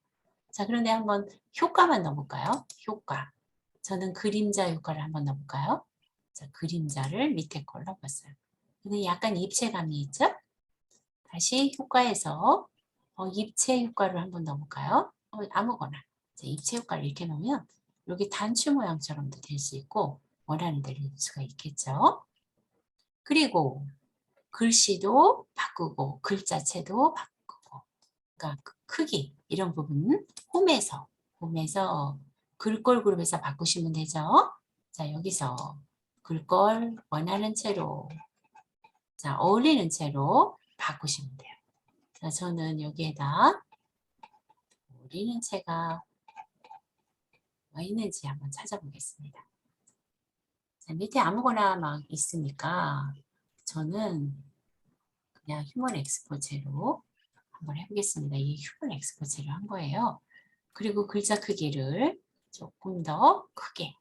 자, 그런데 한번 효과만 넣어볼까요? 효과. 저는 그림자 효과를 한번 넣어볼까요? 자, 그림자를 밑에 걸 넣어봤어요. 근데 약간 입체감이 있죠? 다시 효과에서 입체 효과를 한번 넣어볼까요? 아무거나. 자, 입체 효과를 이렇게 넣으면 여기 단추 모양처럼도 될 수 있고 원하는 대로 될 수가 있겠죠? 그리고 글씨도 바꾸고 글자체도 바꾸고 그러니까 크기 이런 부분 홈에서 글꼴 그룹에서 바꾸시면 되죠. 자, 여기서 글꼴 원하는 채로 자, 어울리는 채로 바꾸시면 돼요. 자, 저는 여기에다 어울리는 채가 뭐 있는지 한번 찾아보겠습니다. 자, 밑에 아무거나 막 있으니까 저는 그냥 휴먼 엑스포제로 한번 해보겠습니다. 이 휴먼 엑스포제로 한 거예요. 그리고 글자 크기를 조금 더 크게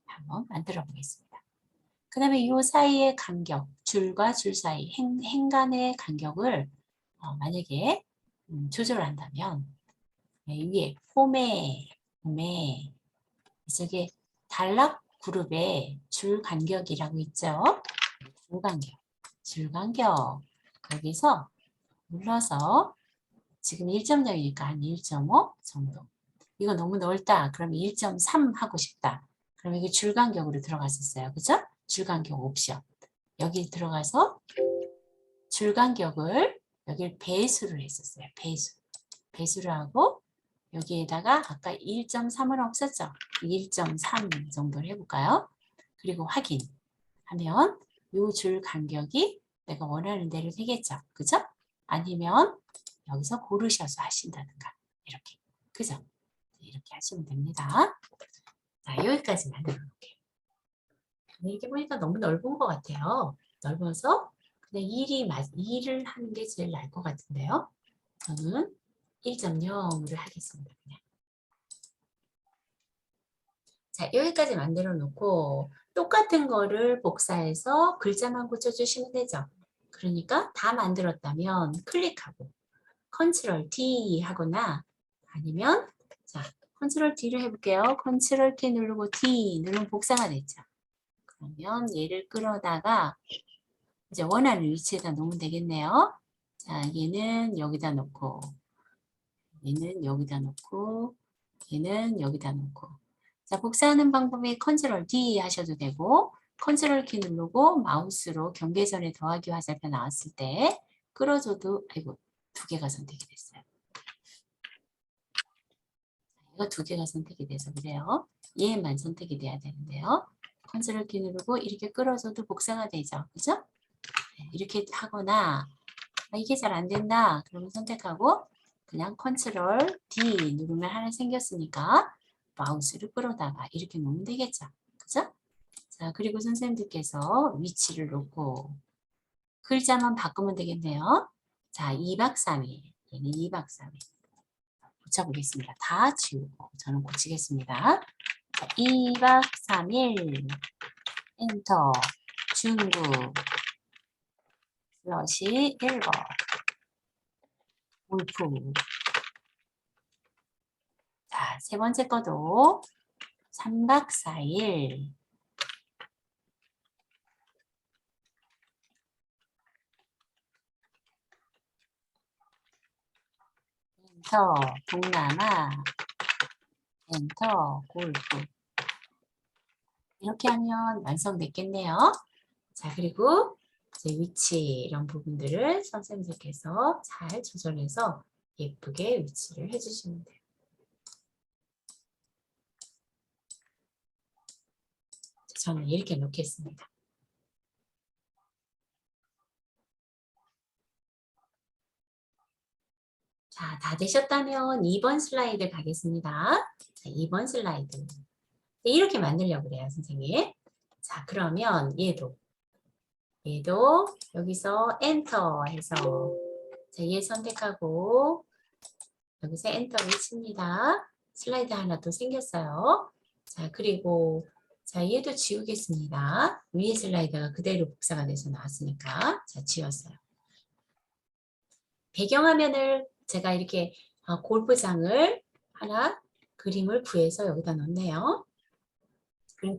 한번 만들어 보겠습니다. 그 다음에 이 사이의 간격, 줄과 줄 사이, 행 간의 간격을 만약에 조절한다면 위에 홈에 저게 단락 그룹의 줄 간격이라고 있죠. 줄 간격 거기서 눌러서 지금 1.0이니까 한 1.5 정도. 이거 너무 넓다. 그러면 1.3 하고 싶다. 그럼 이게 줄간격으로 들어갔었어요. 그죠? 줄간격 옵션. 여기 들어가서 줄간격을 여기 배수를 했었어요. 배수. 배수를 하고 여기에다가 아까 1.3은 없었죠? 1.3 정도를 해볼까요? 그리고 확인하면 이 줄 간격이 내가 원하는 대로 되겠죠? 그죠? 아니면 여기서 고르셔서 하신다든가 이렇게. 그죠? 이렇게 하시면 됩니다. 자, 여기까지 만들어 놓을게요. 이렇게 보니까 너무 넓은 것 같아요. 넓어서 그냥 2를 하는 게 제일 나을 것 같은데요. 저는 1.0으로 하겠습니다. 그냥. 자, 여기까지 만들어 놓고 똑같은 거를 복사해서 글자만 고쳐주시면 되죠. 그러니까 다 만들었다면 클릭하고 컨트롤 D 하거나 아니면 자, 컨트롤 D를 해볼게요. 컨트롤 키 누르고 D 누르면 복사가 됐죠. 그러면 얘를 끌어다가 이제 원하는 위치에다 놓으면 되겠네요. 자, 얘는 여기다 놓고 얘는 여기다 놓고 얘는 여기다 놓고 자, 복사하는 방법이 컨트롤 D 하셔도 되고 컨트롤 키 누르고 마우스로 경계선에 더하기 화살표 나왔을 때 끌어줘도 아이고 2개가 선택이 됐어요. 이거 2개가 선택이 돼서 그래요. 얘만 선택이 돼야 되는데요. 컨트롤 키 누르고 이렇게 끌어줘도 복사가 되죠. 그죠? 네, 이렇게 하거나 이게 잘 안 된다. 그러면 선택하고 그냥 컨트롤 D 누르면 하나 생겼으니까 마우스를 끌어다가 이렇게 놓으면 되겠죠. 그죠? 자, 그리고 선생님들께서 위치를 놓고 글자만 바꾸면 되겠네요. 자, 2박 3일. 얘는 2박 3일. 고쳐보겠습니다. 다 지우고 저는 고치겠습니다. 자, 2박 3일 엔터 중국 슬러시 1번 골프 자, 3번째 거도 3박 4일 엔터 동남아 엔터 골프 이렇게 하면 완성됐겠네요. 자, 그리고 이제 위치 이런 부분들을 선생님께서 잘 조절해서 예쁘게 위치를 해주시면 돼요. 저는 이렇게 놓겠습니다. 자, 다 되셨다면 2번 슬라이드 가겠습니다. 자, 2번 슬라이드. 이렇게 만들려고 그래요, 선생님. 자, 그러면 얘도 여기서 엔터 해서 자, 얘 선택하고 여기서 엔터를 칩니다. 슬라이드 하나 또 생겼어요. 자, 그리고 자, 얘도 지우겠습니다. 위에 슬라이드가 그대로 복사가 돼서 나왔으니까 자, 지웠어요. 배경화면을 제가 이렇게 골프장을 하나 그림을 구해서 여기다 넣네요. 그럼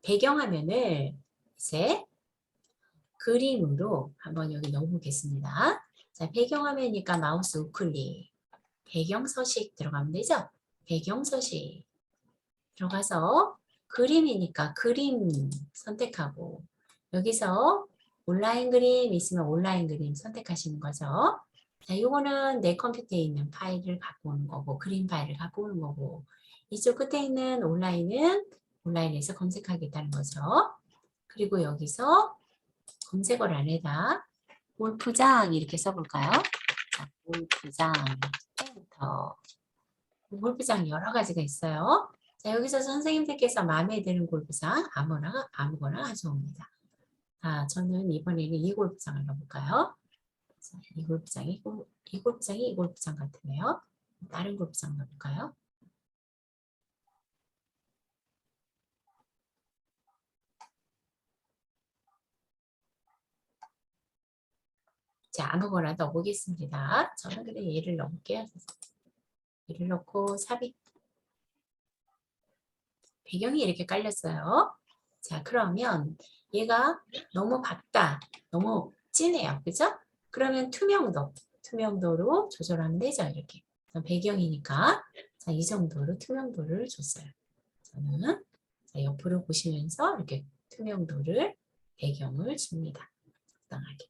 배경화면을 이제 그림으로 한번 여기 넣어보겠습니다. 자, 배경화면이니까 마우스 우클릭, 배경 서식 들어가면 되죠? 배경 서식 들어가서 그림이니까 그림 선택하고 여기서 온라인 그림 있으면 온라인 그림 선택하시는 거죠. 자, 이거는 내 컴퓨터에 있는 파일을 갖고 오는 거고 그림 파일을 갖고 오는 거고 이쪽 끝에 있는 온라인은 온라인에서 검색하겠다는 거죠. 그리고 여기서 검색어 안에다 골프장 이렇게 써볼까요? 자, 골프장 엔터. 골프장 여러 가지가 있어요. 자, 여기서 선생님들께서 마음에 드는 골프장 아무거나 가져옵니다. 자, 저는 이번에는 이 골프장을 넣어볼까요? 자, 이 골프장이 이 골프장 같으네요. 다른 골프장 넣어볼까요? 자, 아무거나 넣어보겠습니다. 저는 그냥 얘를 넣을게요. 얘를 넣고 삽입. 배경이 이렇게 깔렸어요. 자, 그러면 얘가 너무 밝다, 너무 진해요. 그죠? 그러면 투명도 투명도로 조절하면 되죠. 이렇게. 배경이니까. 자, 이 정도로 투명도를 줬어요. 저는 자, 옆으로 보시면서 이렇게 투명도를 배경을 줍니다. 적당하게.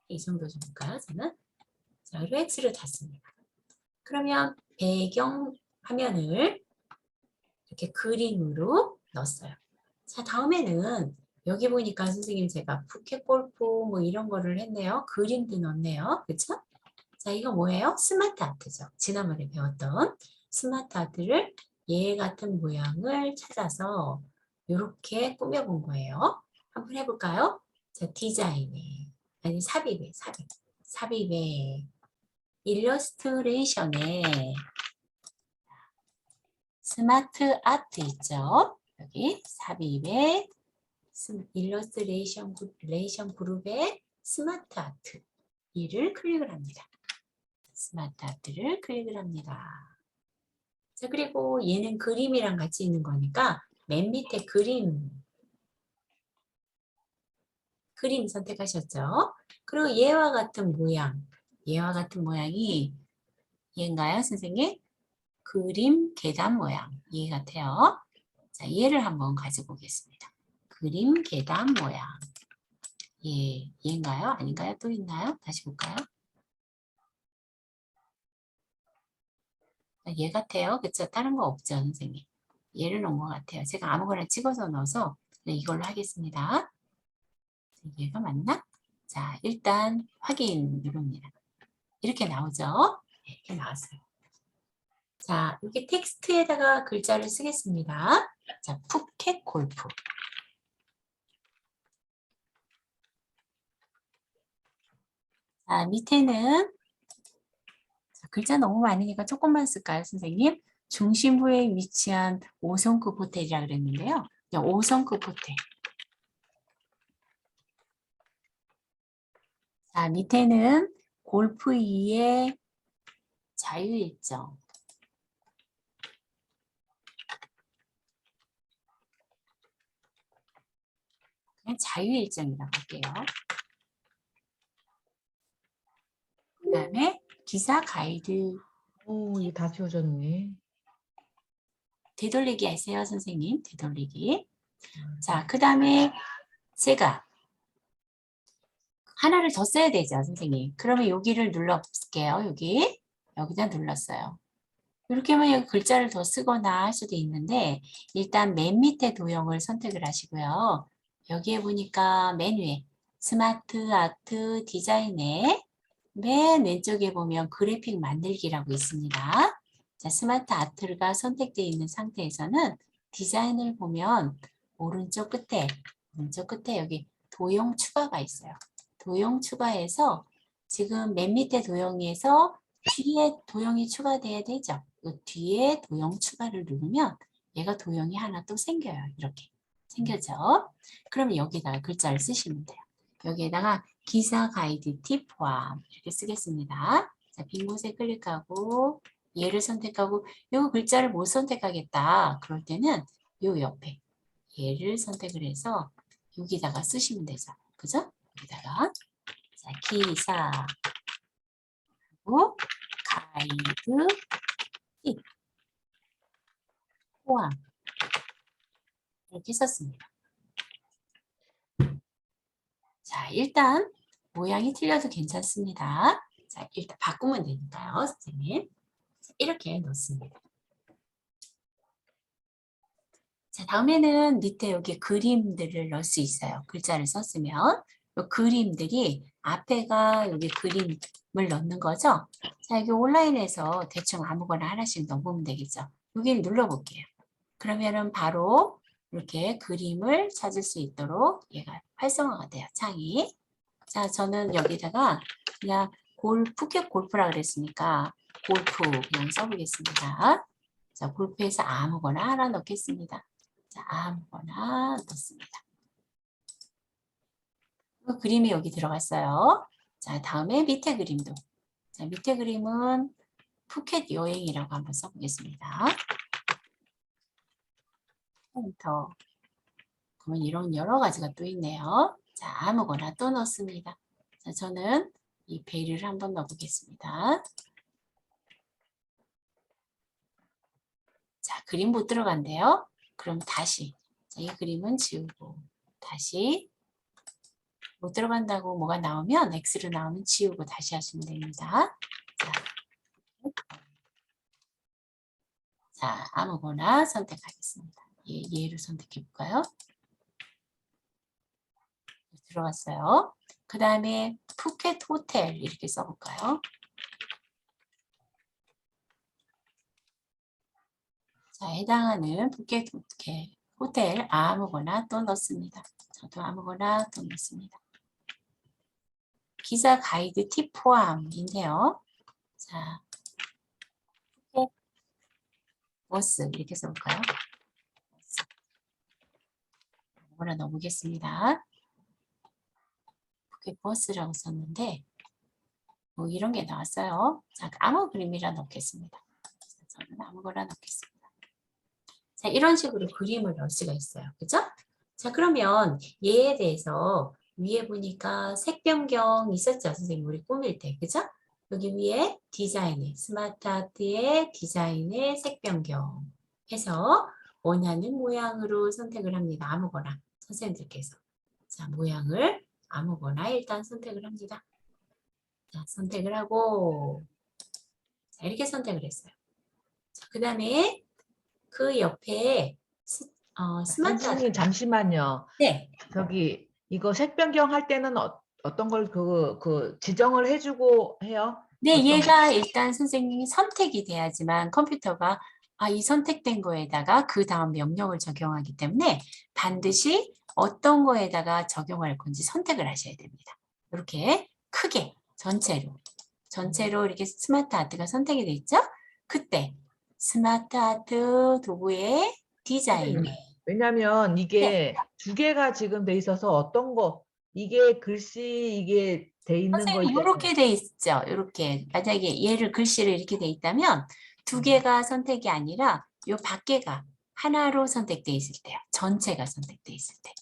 이 정도 줄까요? 저는 자, 그리고 X를 닫습니다. 그러면 배경 화면을 이렇게 그림으로 넣었어요. 자, 다음에는 여기 보니까 선생님 제가 푸켓 골프 뭐 이런 거를 했네요. 그림도 넣었네요. 그쵸? 자, 이거 뭐예요? 스마트 아트죠. 지난번에 배웠던 스마트 아트를 얘 같은 모양을 찾아서 이렇게 꾸며본 거예요. 한번 해볼까요? 자, 디자인에, 아니 삽입에, 삽입에, 일러스트레이션에 스마트 아트 있죠? 여기 삽입에 일러스트레이션 그룹의 스마트 아트 이를 클릭을 합니다. 스마트 아트를 클릭을 합니다. 자, 그리고 얘는 그림이랑 같이 있는 거니까 맨 밑에 그림 선택하셨죠? 그리고 얘와 같은 모양이 얘인가요, 선생님? 그림 계단 모양 얘 같아요. 자, 얘를 한번 가지고 오겠습니다. 그림 계단 모양 얘인가요? 아닌가요? 또 있나요? 다시 볼까요? 얘 같아요. 그쵸? 다른 거 없죠, 선생님? 얘를 넣은 것 같아요. 제가 아무거나 찍어서 넣어서 이걸로 하겠습니다. 얘가 맞나? 자, 일단 확인 누릅니다. 이렇게 나오죠? 이렇게 나왔어요. 자, 여기 텍스트에다가 글자를 쓰겠습니다. 자, 푸켓 골프. 자, 밑에는 자, 글자 너무 많으니까 조금만 쓸까요, 선생님? 중심부에 위치한 5성급 호텔이라 그랬는데요. 5성급 호텔. 자, 밑에는 골프 2의 자유일정. 그냥 자유일정이라고 할게요. 그 다음에 기사 가이드. 오, 이게 다 지워졌네. 되돌리기 하세요, 선생님. 되돌리기. 자, 그 다음에 제가 하나를 더 써야 되죠, 선생님. 그러면 여기를 눌러볼게요. 여기다 눌렀어요. 이렇게 하면 여기 글자를 더 쓰거나 할 수도 있는데 일단 맨 밑에 도형을 선택을 하시고요. 여기에 보니까 맨 위에 스마트 아트 디자인에 맨 왼쪽에 보면 그래픽 만들기라고 있습니다. 자, 스마트 아트가 선택되어 있는 상태에서는 디자인을 보면 오른쪽 끝에 여기 도형 추가가 있어요. 도형 추가해서 지금 맨 밑에 도형에서 뒤에 도형이 추가돼야 되죠. 그 뒤에 도형 추가를 누르면 얘가 도형이 하나 또 생겨요. 이렇게 생겨져. 그러면 여기다가 글자를 쓰시면 돼요. 여기에다가 기사 가이드 팁 포함 이렇게 쓰겠습니다. 자, 빈 곳에 클릭하고 얘를 선택하고 이 글자를 못 선택하겠다. 그럴 때는 이 옆에 얘를 선택을 해서 여기다가 쓰시면 되죠. 그죠? 여기다가 자, 기사 그리고 가이드 팁 포함 이렇게 썼습니다. 자, 일단 모양이 틀려도 괜찮습니다. 자, 일단 바꾸면 되니까요, 선생님. 이렇게 넣습니다. 자, 다음에는 밑에 여기 그림들을 넣을 수 있어요. 글자를 썼으면. 이 그림들이 앞에가 여기 그림을 넣는 거죠. 자, 여기 온라인에서 대충 아무거나 하나씩 넣어보면 되겠죠. 여기를 눌러볼게요. 그러면은 바로 이렇게 그림을 찾을 수 있도록 얘가 활성화가 돼요. 창이. 자, 저는 여기다가 그냥 푸켓 골프라 그랬으니까 골프 그냥 써보겠습니다. 자, 골프에서 아무거나 하나 넣겠습니다. 자, 아무거나 넣습니다. 그 그림이 여기 들어갔어요. 자, 다음에 밑에 그림도. 자, 밑에 그림은 푸켓 여행이라고 한번 써보겠습니다. 엔터. 그러면 이런 여러 가지가 또 있네요. 자, 아무거나 또 넣습니다. 자, 저는 이 배를 한번 넣어보겠습니다. 자, 그림 못 들어간대요. 그럼 다시. 자, 이 그림은 지우고 다시. 못 들어간다고 뭐가 나오면 X로 나오면 지우고 다시 하시면 됩니다. 자, 아무거나 선택하겠습니다. 얘를 선택해 볼까요? 들어갔어요. 그 다음에 푸켓 호텔 이렇게 써볼까요? 자, 해당하는 푸켓 호텔 아무거나 또 넣습니다. 저도 아무거나 또 넣습니다. 기사 가이드 팁 포함인데요. 자, 푸켓 버스 이렇게 써볼까요? 아무거나 넣어보겠습니다. 푸켓 버스라고 썼는데 뭐 이런 게 나왔어요. 자, 아무 그림이라 넣겠습니다. 저는 아무거나 넣겠습니다. 자, 이런 식으로 그림을 넣을 수가 있어요. 그죠? 자, 그러면 얘에 대해서 위에 보니까 색 변경 있었죠? 선생님, 우리 꾸밀 때. 그죠? 여기 위에 디자인에, 스마트 아트의 디자인의 색 변경 해서 원하는 모양으로 선택을 합니다. 아무거나. 선생님들께서. 자, 모양을 아무거나 일단 선택을 합니다. 자, 선택을 하고, 자, 이렇게 선택을 했어요. 자, 그 다음에 그 옆에 스마트 선생님 아트. 잠시만요. 네. 저기 이거 색 변경할 때는 어떤 걸 지정을 해주고 해요? 네, 어떤 얘가 일단 선생님이 선택이 돼야지만 컴퓨터가 이 선택된 거에다가 그 다음 명령을 적용하기 때문에 반드시 어떤 거에다가 적용할 건지 선택을 하셔야 됩니다. 이렇게 크게 전체로 이렇게 스마트 아트가 선택이 돼 있죠? 그때 스마트 아트 도구의 디자인. 왜냐면 네. 이게 두 개가 지금 돼 있어서 어떤 거 이게 글씨 이게 돼 있는 거 선생님 이렇게 돼 있죠. 이렇게 만약에 얘를 글씨를 이렇게 돼 있다면 두 개가 선택이 아니라 요 밖에가 하나로 선택돼 있을 때요. 전체가 선택돼 있을 때.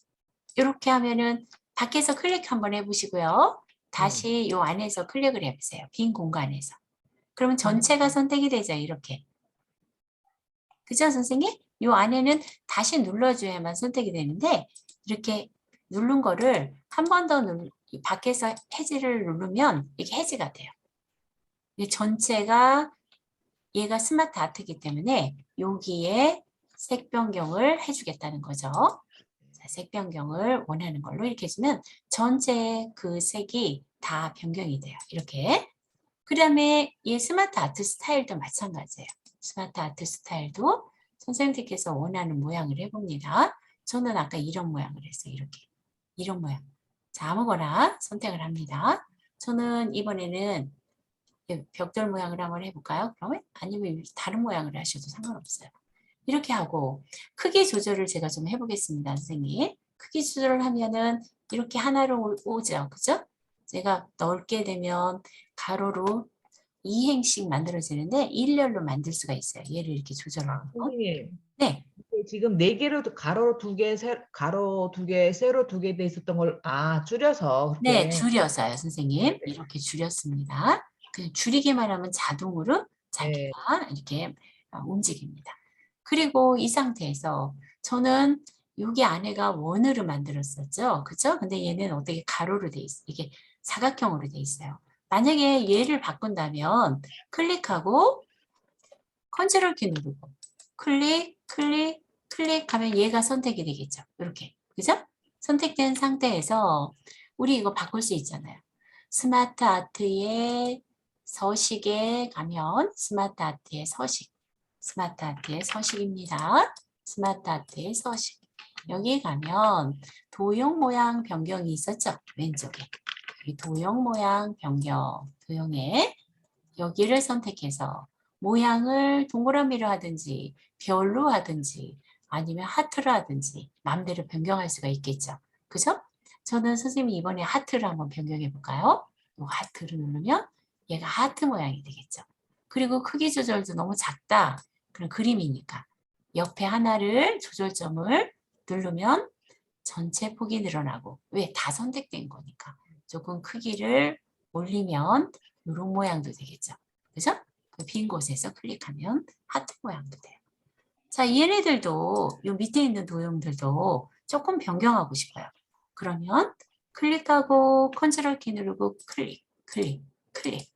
이렇게 하면은 밖에서 클릭 한번 해보시고요. 다시 요 안에서 클릭을 해보세요. 빈 공간에서. 그러면 전체가 선택이 되죠. 이렇게. 그죠, 선생님? 요 안에는 다시 눌러줘야만 선택이 되는데 이렇게 누른 거를 한 번 더 밖에서 해지를 누르면 이게 해지가 돼요. 전체가 얘가 스마트 아트이기 때문에 여기에 색 변경을 해주겠다는 거죠. 자, 색 변경을 원하는 걸로 이렇게 해주면 전체 그 색이 다 변경이 돼요. 이렇게. 그 다음에 이 스마트 아트 스타일도 마찬가지예요. 스마트 아트 스타일도 선생님들께서 원하는 모양을 해봅니다. 저는 아까 이런 모양을 했어요. 이렇게. 이런 모양. 자, 아무거나 선택을 합니다. 저는 이번에는 벽돌 모양을 한번 해볼까요? 그러면? 아니면 다른 모양을 하셔도 상관없어요. 이렇게 하고 크기 조절을 제가 좀 해보겠습니다. 선생님. 크기 조절을 하면은 이렇게 하나로 오죠. 그죠? 제가 넓게 되면 가로로 2행씩 만들어지는데 일렬로 만들 수가 있어요. 얘를 이렇게 조절하고. 선생님 네. 지금 4개로 가로 2개, 가로 2개, 세로 2개 돼 있었던 걸 줄여서 네, 그렇게. 줄여서요, 선생님. 이렇게 줄였습니다. 그냥 줄이기만 하면 자동으로 자기가 이렇게 움직입니다. 그리고 이 상태에서 저는 여기 안에가 원으로 만들었었죠. 그죠? 근데 얘는 어떻게 가로로 돼 있어요. 이게 사각형으로 돼 있어요. 만약에 얘를 바꾼다면 클릭하고 컨트롤 키 누르고 클릭하면 얘가 선택이 되겠죠. 이렇게. 그죠? 선택된 상태에서 우리 이거 바꿀 수 있잖아요. 스마트 아트의 서식에 가면 스마트 아트의 서식. 스마트 아트의 서식입니다. 스마트 아트의 서식. 여기 가면 도형 모양 변경이 있었죠? 왼쪽에. 이 도형 모양 변경. 도형에 여기를 선택해서 모양을 동그라미로 하든지 별로 하든지 아니면 하트로 하든지 마음대로 변경할 수가 있겠죠. 그죠? 저는 선생님이 이번에 하트를 한번 변경해 볼까요? 이 하트를 누르면 얘가 하트 모양이 되겠죠. 그리고 크기 조절도 너무 작다. 그런 그림이니까 옆에 하나를 조절점을 누르면 전체 폭이 늘어나고 왜? 다 선택된 거니까 조금 크기를 올리면 이런 모양도 되겠죠. 그죠? 그 빈 곳에서 클릭하면 하트 모양도 돼요. 자, 얘네들도 이 밑에 있는 도형들도 조금 변경하고 싶어요. 그러면 클릭하고 컨트롤 키 누르고 클릭, 클릭, 클릭.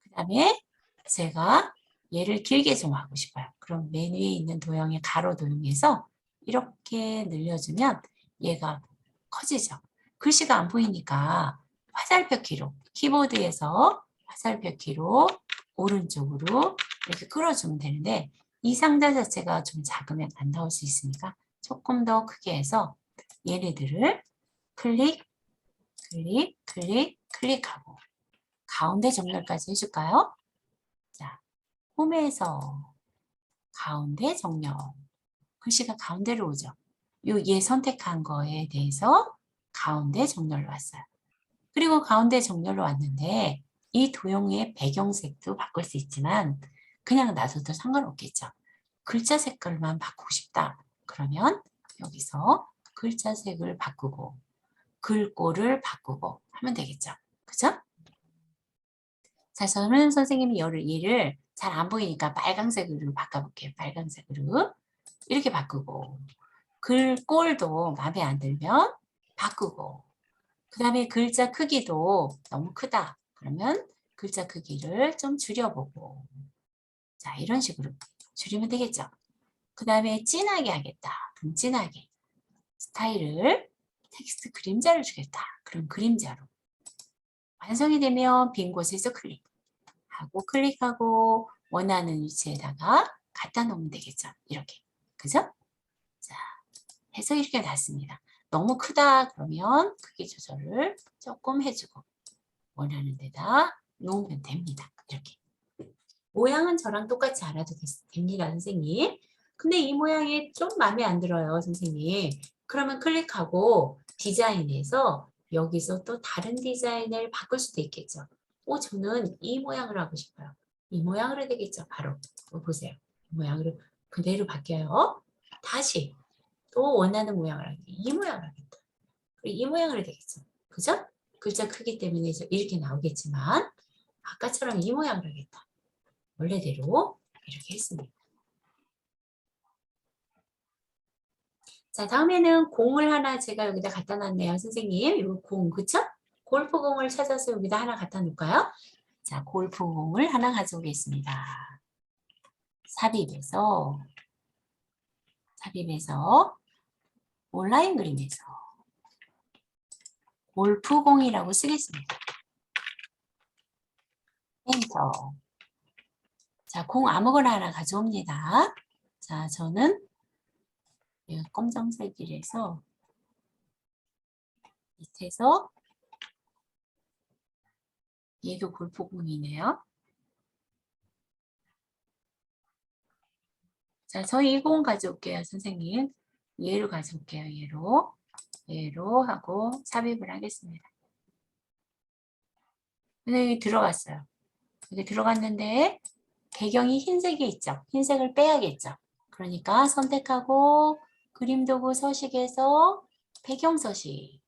그 다음에 제가 얘를 길게 좀 하고 싶어요. 그럼 맨 위에 있는 도형의 가로 도형에서 이렇게 늘려주면 얘가 커지죠. 글씨가 안 보이니까 화살표 키로, 키보드에서 화살표 키로 오른쪽으로 이렇게 끌어주면 되는데 이 상자 자체가 좀 작으면 안 나올 수 있으니까 조금 더 크게 해서 얘네들을 클릭, 클릭, 클릭, 클릭하고 가운데 정렬까지 해줄까요? 자, 홈에서 가운데 정렬. 글씨가 가운데로 오죠. 얘 선택한 거에 대해서 가운데 정렬로 왔어요. 그리고 가운데 정렬로 왔는데 이 도형의 배경색도 바꿀 수 있지만 그냥 놔둬도 상관없겠죠. 글자 색깔만 바꾸고 싶다. 그러면 여기서 글자 색을 바꾸고 글꼴을 바꾸고 하면 되겠죠. 그죠? 자, 저는 선생님이 얘를 잘 안 보이니까 빨강색으로 바꿔볼게요. 빨강색으로 이렇게 바꾸고 글꼴도 마음에 안 들면 바꾸고 그 다음에 글자 크기도 너무 크다. 그러면 글자 크기를 좀 줄여보고 자, 이런 식으로 줄이면 되겠죠. 그 다음에 진하게 하겠다. 그럼 진하게 스타일을 텍스트 그림자를 주겠다. 그럼 그림자로 완성이 되면 빈 곳에서 클릭하고 클릭하고 원하는 위치에다가 갖다 놓으면 되겠죠. 이렇게. 그죠? 자, 해서 이렇게 놨습니다. 너무 크다 그러면 크기 조절을 조금 해주고 원하는 데다 놓으면 됩니다. 이렇게. 모양은 저랑 똑같이 알아도 됩니다, 선생님. 근데 이 모양이 좀 마음에 안 들어요, 선생님. 그러면 클릭하고 디자인에서 여기서 또 다른 디자인을 바꿀 수도 있겠죠. 저는 이 모양을 하고 싶어요. 이 모양으로 되겠죠, 바로. 보세요. 이 모양으로 그대로 바뀌어요. 다시 또 원하는 모양을 하겠다. 이 모양을 하겠다. 이 모양으로 되겠죠. 그죠? 글자 크기 때문에 이렇게 나오겠지만 아까처럼 이 모양을 하겠다. 원래대로 이렇게 했습니다. 자, 다음에는 공을 하나 제가 여기다 갖다 놨네요. 선생님, 이 공, 그쵸? 골프공을 찾아서 여기다 하나 갖다 놓을까요? 자, 골프공을 하나 가져오겠습니다. 삽입해서 온라인 그림에서 골프공이라고 쓰겠습니다. 엔터. 자, 공 아무거나 하나 가져옵니다. 자, 저는 검정색이라서 밑에서 얘도 골프공이네요. 자, 저 이 공 가져올게요, 선생님. 얘로 가져올게요, 얘로 하고 삽입을 하겠습니다. 여기 들어갔어요. 여기 들어갔는데 배경이 흰색이 있죠. 흰색을 빼야겠죠. 그러니까 선택하고 그림 도구 서식에서 배경 서식.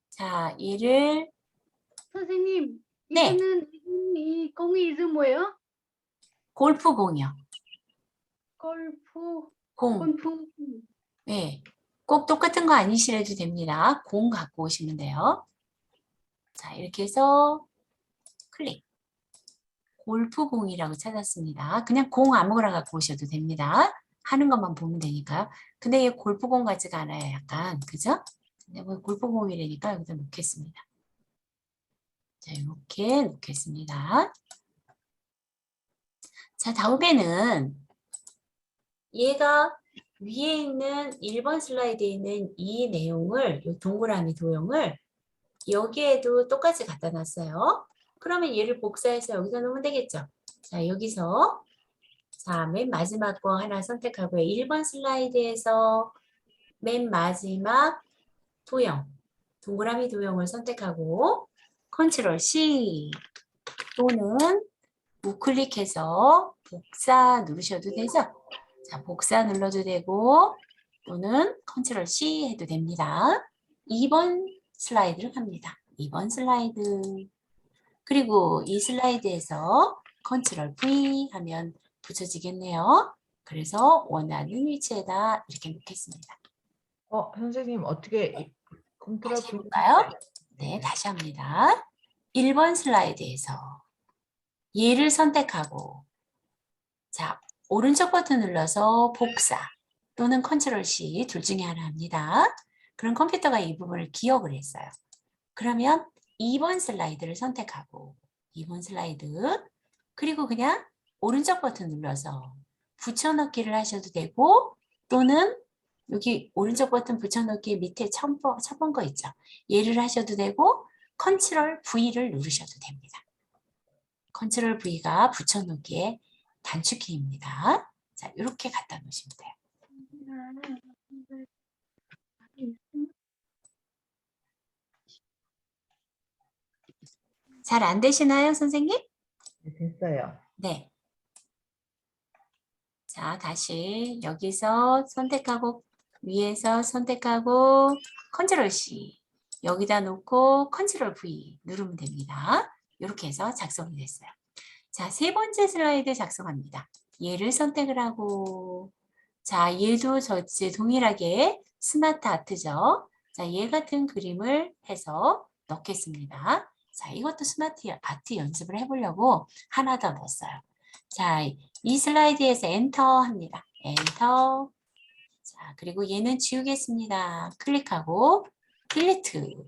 자, 얘를 선생님, 네. 이거는 이 공의 이름 뭐예요? 골프공이요. 골프, 공. 골프. 네. 꼭 똑같은 거 아니시라도 됩니다. 공 갖고 오시면 돼요. 자, 이렇게 해서 클릭. 골프공이라고 찾았습니다. 그냥 공 아무거나 갖고 오셔도 됩니다. 하는 것만 보면 되니까요. 근데 이 골프공 같지가 않아요. 약간. 그죠? 근데 뭐 골프공이라니까 여기다 놓겠습니다. 자, 이렇게 놓겠습니다. 자, 다음에는 얘가 위에 있는 1번 슬라이드에 있는 이 내용을, 이 동그라미 도형을 여기에도 똑같이 갖다 놨어요. 그러면 얘를 복사해서 여기다 놓으면 되겠죠. 자, 여기서 자, 맨 마지막 거 하나 선택하고요. 1번 슬라이드에서 맨 마지막 도형, 동그라미 도형을 선택하고 컨트롤 C 또는 우클릭해서 복사 누르셔도 되죠. 자, 복사 눌러도 되고 또는 컨트롤 C 해도 됩니다. 2번 슬라이드를 갑니다. 2번 슬라이드. 그리고 이 슬라이드에서 컨트롤 V 하면 붙여지겠네요. 그래서 원하는 위치에다 이렇게 놓겠습니다. 선생님 어떻게 컨트롤 다시 V 해볼까요? 네, 다시 합니다. 1번 슬라이드에서 얘를 선택하고 자, 오른쪽 버튼 눌러서 복사 또는 컨트롤 C 둘 중에 하나 합니다. 그럼 컴퓨터가 이 부분을 기억을 했어요. 그러면 2번 슬라이드를 선택하고 2번 슬라이드 그리고 그냥 오른쪽 버튼 눌러서 붙여넣기를 하셔도 되고 또는 여기 오른쪽 버튼 붙여넣기 밑에 첫 번 거 있죠. 얘를 하셔도 되고 컨트롤 V를 누르셔도 됩니다. 컨트롤 V가 붙여넣기의 단축키입니다. 자, 이렇게 갖다 놓으시면 돼요. 잘 안 되시나요, 선생님? 네, 됐어요. 네. 자, 다시 여기서 선택하고 위에서 선택하고 컨트롤 C 여기다 놓고 컨트롤 V 누르면 됩니다. 이렇게 해서 작성이 됐어요. 자, 세 번째 슬라이드 작성합니다. 얘를 선택을 하고 자, 얘도 저지 동일하게 스마트 아트죠. 자, 얘 같은 그림을 해서 넣겠습니다. 자, 이것도 스마트 아트 연습을 해보려고 하나 더 넣었어요. 자, 이 슬라이드에서 엔터 합니다. 엔터. 자, 그리고 얘는 지우겠습니다. 클릭하고 딜리트.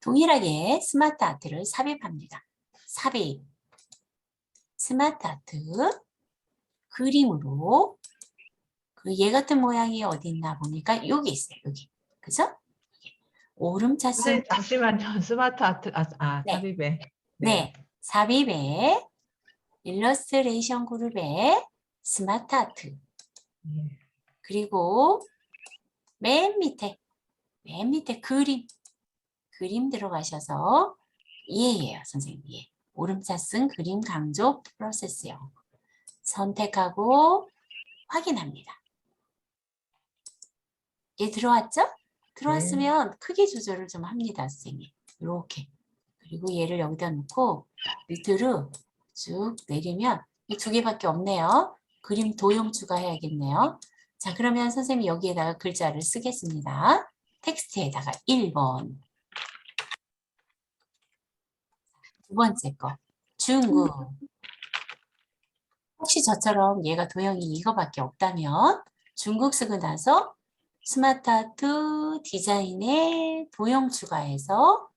동일하게 스마트 아트를 삽입합니다. 삽입. 스마트 아트. 그림으로. 그 얘 같은 모양이 어디 있나 보니까 여기 있어요. 여기. 그죠? 오름차순. 선생님 잠시만요. 스마트 아트 네. 삽입에. 네. 삽입에 일러스트레이션 그룹에 스마트 아트. 네. 그리고 맨 밑에 그림 들어가셔서 얘예요, 선생님. 얘. 오름차 쓴 그림 강조 프로세스요. 선택하고 확인합니다. 얘 들어왔죠? 들어왔으면 크기 조절을 좀 합니다, 선생님. 이렇게. 그리고 얘를 여기다 놓고 밑으로 쭉 내리면 이 두 개밖에 없네요. 그림 도형 추가해야겠네요. 자, 그러면 선생님이 여기에다가 글자를 쓰겠습니다. 텍스트에다가 1번. 두 번째 거. 중국. 혹시 저처럼 얘가 도형이 이거밖에 없다면 중국 쓰고 나서 스마트 아트 디자인에 도형 추가해서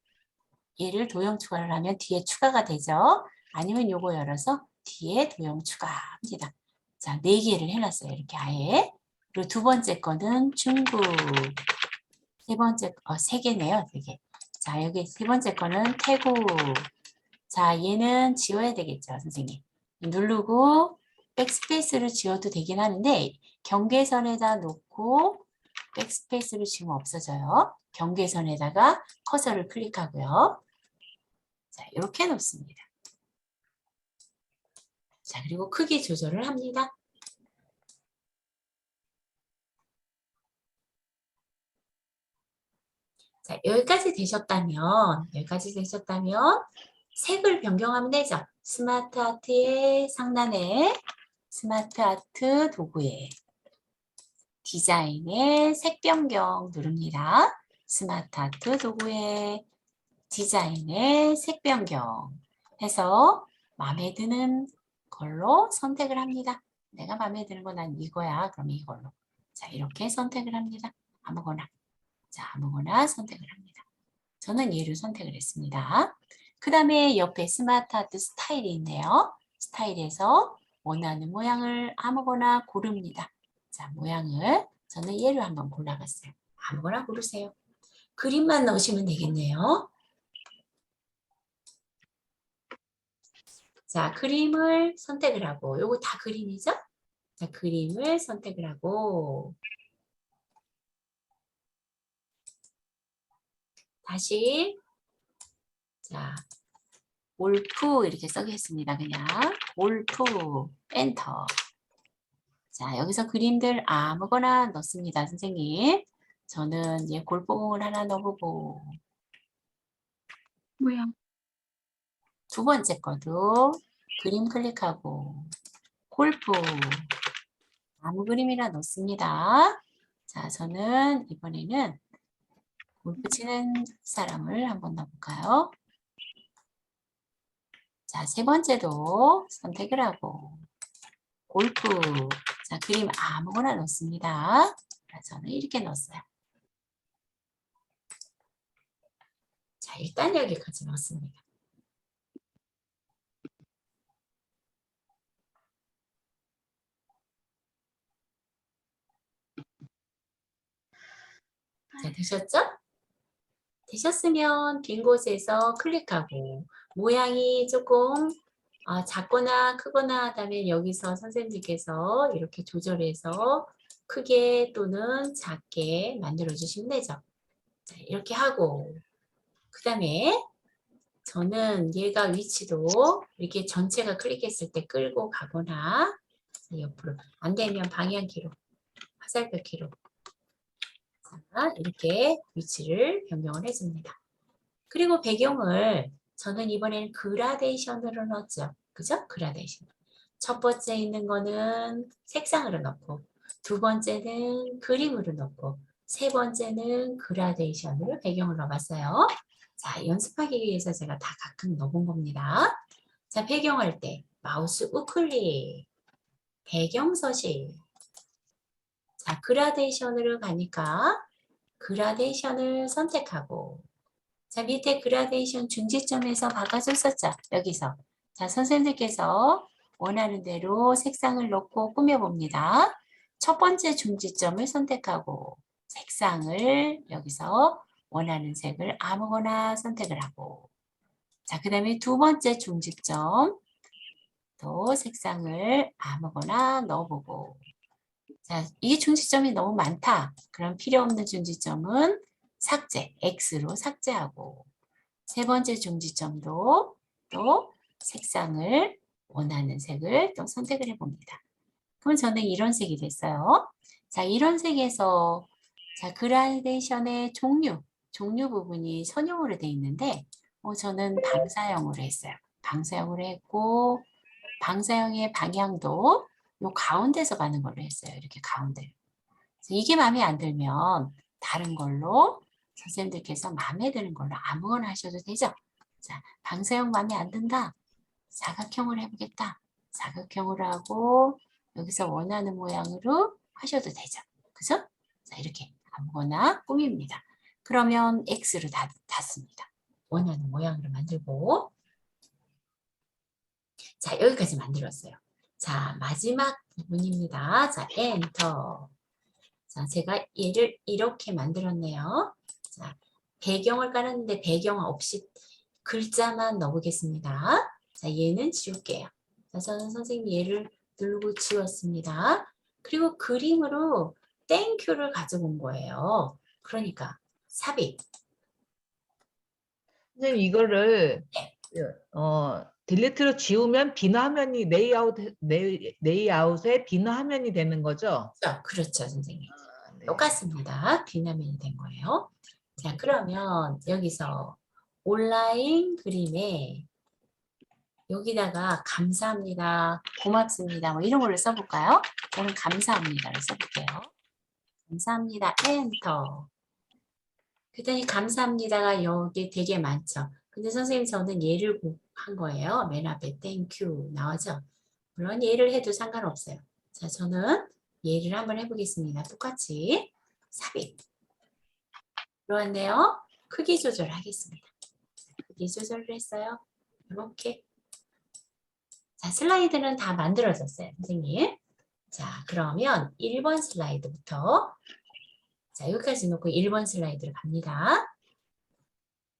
얘를 도형 추가를 하면 뒤에 추가가 되죠. 아니면 요거 열어서 뒤에 도형 추가합니다. 자, 4개를 해놨어요. 이렇게 아예. 그리고 두 번째 거는 중국. 세 번째, 3개네요. 3개. 자, 여기 세 번째 거는 태국. 자, 얘는 지워야 되겠죠, 선생님. 누르고 백스페이스를 지워도 되긴 하는데 경계선에다 놓고 백스페이스를 지우면 없어져요. 경계선에다가 커서를 클릭하고요. 자, 이렇게 놓습니다. 자, 그리고 크기 조절을 합니다. 자, 여기까지 되셨다면 색을 변경하면 되죠. 스마트 아트의 상단에 스마트 아트 도구에 디자인의 색 변경 누릅니다. 스마트 아트 도구에 디자인의 색 변경 해서 마음에 드는 걸로 선택을 합니다. 내가 마음에 드는 건 난 이거야. 그럼 이걸로. 자, 이렇게 선택을 합니다. 아무거나. 자, 아무거나 선택을 합니다. 저는 얘를 선택을 했습니다. 그 다음에 옆에 스마트 아트 스타일이 있네요. 스타일에서 원하는 모양을 아무거나 고릅니다. 자, 모양을 저는 얘를 한번 골라봤어요. 아무거나 고르세요. 그림만 넣으시면 되겠네요. 자, 그림을 선택을 하고 요거 다 그림이죠? 자, 그림을 선택을 하고 다시 자, 올프 이렇게 써겠습니다. 그냥 올프 엔터. 자, 여기서 그림들 아무거나 넣습니다, 선생님. 저는 골봉을 하나 넣어보고 뭐야? 두 번째 거도 그림 클릭하고 골프 아무 그림이나 넣습니다. 자, 저는 이번에는 골프 치는 사람을 한번 넣어볼까요? 자, 세 번째도 선택을 하고 골프. 자, 그림 아무거나 넣습니다. 자, 저는 이렇게 넣었어요. 자, 일단 여기까지 넣습니다. 자, 되셨죠? 되셨으면 빈 곳에서 클릭하고 모양이 조금 작거나 크거나 하다면 여기서 선생님께서 이렇게 조절해서 크게 또는 작게 만들어 주시면 되죠. 자, 이렇게 하고 그 다음에 저는 얘가 위치도 이렇게 전체가 클릭했을 때 끌고 가거나 옆으로 안 되면 방향키로 화살표 키로 자, 이렇게 위치를 변경을 해줍니다. 그리고 배경을 저는 이번에는 그라데이션으로 넣었죠. 그죠? 그라데이션. 첫 번째 있는 거는 색상으로 넣고 두 번째는 그림으로 넣고 세 번째는 그라데이션으로 배경을 넣어봤어요. 자, 연습하기 위해서 제가 다 가끔 넣어본 겁니다. 자, 배경할 때 마우스 우클릭, 배경 서식. 자, 그라데이션으로 가니까 그라데이션을 선택하고 자, 밑에 그라데이션 중지점에서 바꿔줬었죠. 여기서. 자, 선생님께서 원하는 대로 색상을 넣고 꾸며봅니다. 첫 번째 중지점을 선택하고 색상을 여기서 원하는 색을 아무거나 선택을 하고 자, 그 다음에 두 번째 중지점 또 색상을 아무거나 넣어보고 자, 이 중지점이 너무 많다. 그럼 필요 없는 중지점은 삭제, X로 삭제하고 세 번째 중지점도 또 색상을 원하는 색을 또 선택을 해봅니다. 그럼 저는 이런 색이 됐어요. 자, 이런 색에서 자, 그라데이션의 종류 부분이 선형으로 되어 있는데 저는 방사형으로 했어요. 방사형으로 했고 방사형의 방향도 요 가운데서 가는 걸로 했어요. 이렇게 가운데. 이게 마음에 안 들면 다른 걸로 선생님들께서 마음에 드는 걸로 아무거나 하셔도 되죠. 자, 방사형 마음에 안 든다. 사각형으로 해보겠다. 사각형으로 하고 여기서 원하는 모양으로 하셔도 되죠. 그죠? 자, 이렇게 아무거나 꾸밉니다. 그러면 X로 닫습니다. 원하는 모양으로 만들고 자, 여기까지 만들었어요. 자, 마지막 부분입니다. 자, 엔터. 자, 제가 얘를 이렇게 만들었네요. 자, 배경을 깔았는데 배경 없이 글자만 넣어보겠습니다. 자, 얘는 지울게요. 자, 저는 선생님 얘를 누르고 지웠습니다. 그리고 그림으로 땡큐를 가져온 거예요. 그러니까 삽입. 선생님 이거를 네. 딜리트로 지우면 빈 화면이 레이아웃의 빈 화면이 되는 거죠? 그렇죠, 선생님. 네. 똑같습니다. 빈화면이 된 거예요. 자, 그러면 여기서 온라인 그림에 여기다가 감사합니다, 고맙습니다 뭐 이런 걸로 써볼까요? 저는 감사합니다를 써볼게요. 감사합니다, 엔터. 그랬더니 감사합니다가 여기 되게 많죠. 근데 선생님 저는 얘를 한 거예요. 맨 앞에 땡큐 나오죠. 물론 얘를 해도 상관없어요. 자, 저는 얘를 한번 해보겠습니다. 똑같이 삽입. 들어왔네요. 크기 조절하겠습니다. 크기 조절을 했어요. 이렇게. 자, 슬라이드는 다 만들어졌어요, 선생님. 자, 그러면 1번 슬라이드부터 자, 여기까지 놓고 1번 슬라이드로 갑니다.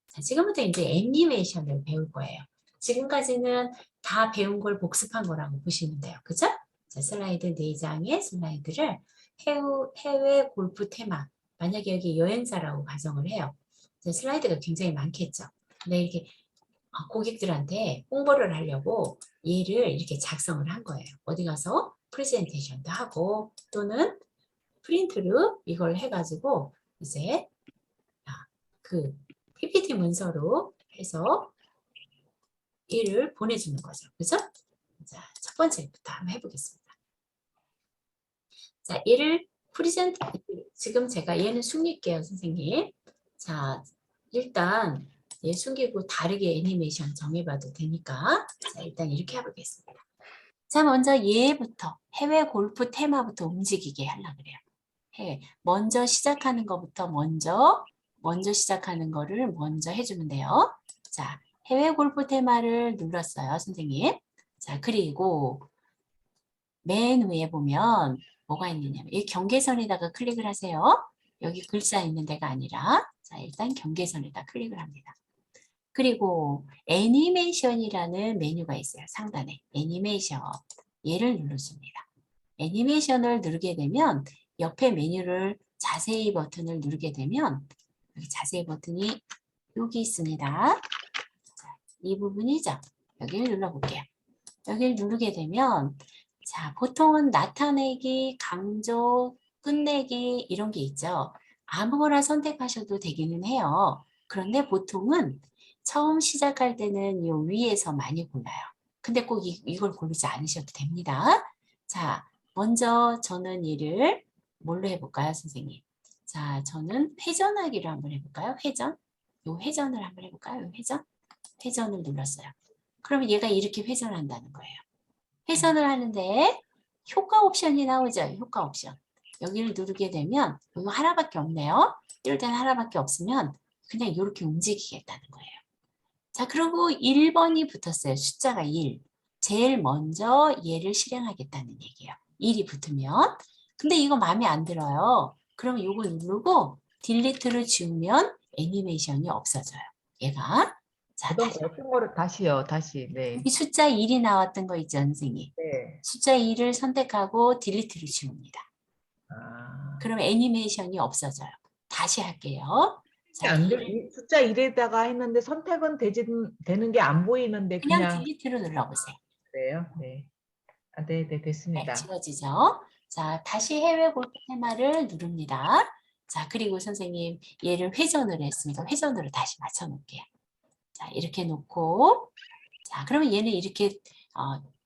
자, 지금부터 이제 애니메이션을 배울 거예요. 지금까지는 다 배운 걸 복습한 거라고 보시면 돼요. 그죠? 자, 슬라이드 4장의 슬라이드를 해외 골프 테마, 만약에 여기 여행사라고 가정을 해요. 자, 슬라이드가 굉장히 많겠죠. 근데 이렇게 고객들한테 홍보를 하려고 얘를 이렇게 작성을 한 거예요. 어디 가서 프레젠테이션도 하고 또는 프린트로 이걸 해가지고 이제 그 PPT 문서로 해서 얘를 보내주는 거죠. 그죠? 자, 첫 번째부터 한번 해보겠습니다. 자, 얘를 프리젠트, 지금 제가 얘는 숨길게요, 선생님. 자, 일단 얘 숨기고 다르게 애니메이션 정해봐도 되니까. 자, 일단 이렇게 해보겠습니다. 자, 먼저 얘부터 해외 골프 테마부터 움직이게 하려고 그래요. 먼저 시작하는 것부터 먼저 시작하는 거를 먼저 해주면 돼요. 자, 해외 골프 테마를 눌렀어요, 선생님. 자, 그리고 맨 위에 보면 뭐가 있느냐면 이 경계선에다가 클릭을 하세요. 여기 글자 있는 데가 아니라 자, 일단 경계선에다 클릭을 합니다. 그리고 애니메이션이라는 메뉴가 있어요. 상단에 애니메이션 얘를 눌러줍니다. 애니메이션을 누르게 되면 옆에 메뉴를 자세히 버튼을 누르게 되면 여기 자세히 버튼이 여기 있습니다. 자, 이 부분이죠. 여기를 눌러볼게요. 여기를 누르게 되면 자, 보통은 나타내기, 강조, 끝내기 이런 게 있죠. 아무거나 선택하셔도 되기는 해요. 그런데 보통은 처음 시작할 때는 이 위에서 많이 골라요. 근데 꼭 이걸 고르지 않으셔도 됩니다. 자, 먼저 저는 이를 뭘로 해볼까요, 선생님? 자, 저는 회전하기로 한번 해볼까요? 회전? 요 회전을 한번 해볼까요? 요 회전? 회전을 눌렀어요. 그러면 얘가 이렇게 회전한다는 거예요. 회전을 하는데 효과 옵션이 나오죠. 효과 옵션. 여기를 누르게 되면 이거 하나밖에 없네요. 이럴 때는 하나밖에 없으면 그냥 이렇게 움직이겠다는 거예요. 자, 그리고 1번이 붙었어요. 숫자가 1. 제일 먼저 얘를 실행하겠다는 얘기예요. 1이 붙으면. 근데 이거 마음에 안 들어요. 그럼 이거 누르고 딜리트를 지우면 애니메이션이 없어져요. 얘가. 자, 다시. 어떤 거를 다시요. 다시. 네. 여기 숫자 1이 나왔던 거 있죠, 선생님. 네. 숫자 2를 선택하고 딜리트를 지웁니다. 아. 그럼 애니메이션이 없어져요. 다시 할게요. 자, 안 돼. 이 숫자 1에다가 했는데 선택은 되는 게 안 보이는데 그냥 그냥 딜리트를 눌러보세요. 그래요? 네. 아, 네, 네, 네, 됐습니다. 지워지죠. 자, 다시 해외 골프 테마를 누릅니다. 자, 그리고 선생님 얘를 회전을 했으니까 회전으로 다시 맞춰 놓을게요. 자, 이렇게 놓고 자, 그러면 얘는 이렇게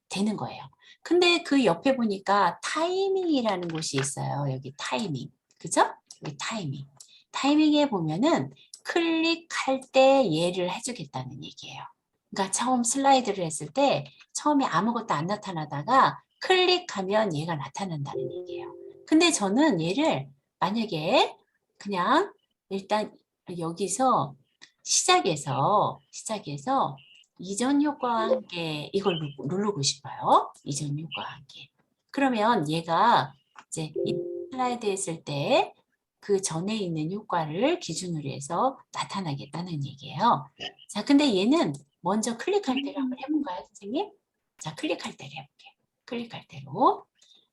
되는 거예요. 근데 그 옆에 보니까 타이밍이라는 곳이 있어요. 여기 타이밍. 그죠? 여기 타이밍. 타이밍에 보면은 클릭할 때 얘를 해주겠다는 얘기예요. 그러니까 처음 슬라이드를 했을 때 처음에 아무것도 안 나타나다가 클릭하면 얘가 나타난다는 얘기예요. 근데 저는 얘를 만약에 그냥 일단 여기서 시작해서 이전 효과와 함께 이걸 누르고 싶어요. 이전 효과와 함께. 그러면 얘가 이제 이 슬라이드 했을 때 그 전에 있는 효과를 기준으로 해서 나타나겠다는 얘기예요. 자, 근데 얘는 먼저 클릭할 때를 한번 해볼까요, 선생님? 자, 클릭할 때를 해볼게요. 클릭할 때로.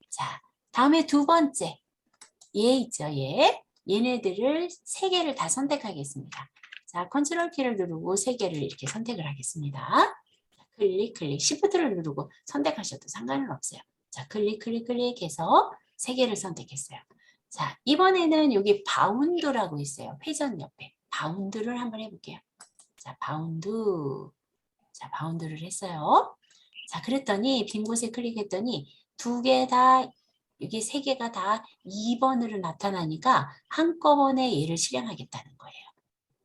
자, 다음에 두 번째. 얘 있죠, 얘. 얘네들을 세 개를 다 선택하겠습니다. 자, 컨트롤 키를 누르고 세 개를 이렇게 선택을 하겠습니다. 클릭, 시프트를 누르고 선택하셔도 상관은 없어요. 자, 클릭 해서 세 개를 선택했어요. 자, 이번에는 여기 바운드라고 있어요. 회전 옆에. 바운드를 한번 해볼게요. 자, 바운드. 자, 바운드를 했어요. 자, 그랬더니 빈 곳에 클릭했더니 두 개 다, 여기 세 개가 다 2번으로 나타나니까 한꺼번에 얘를 실행하겠다는 거예요.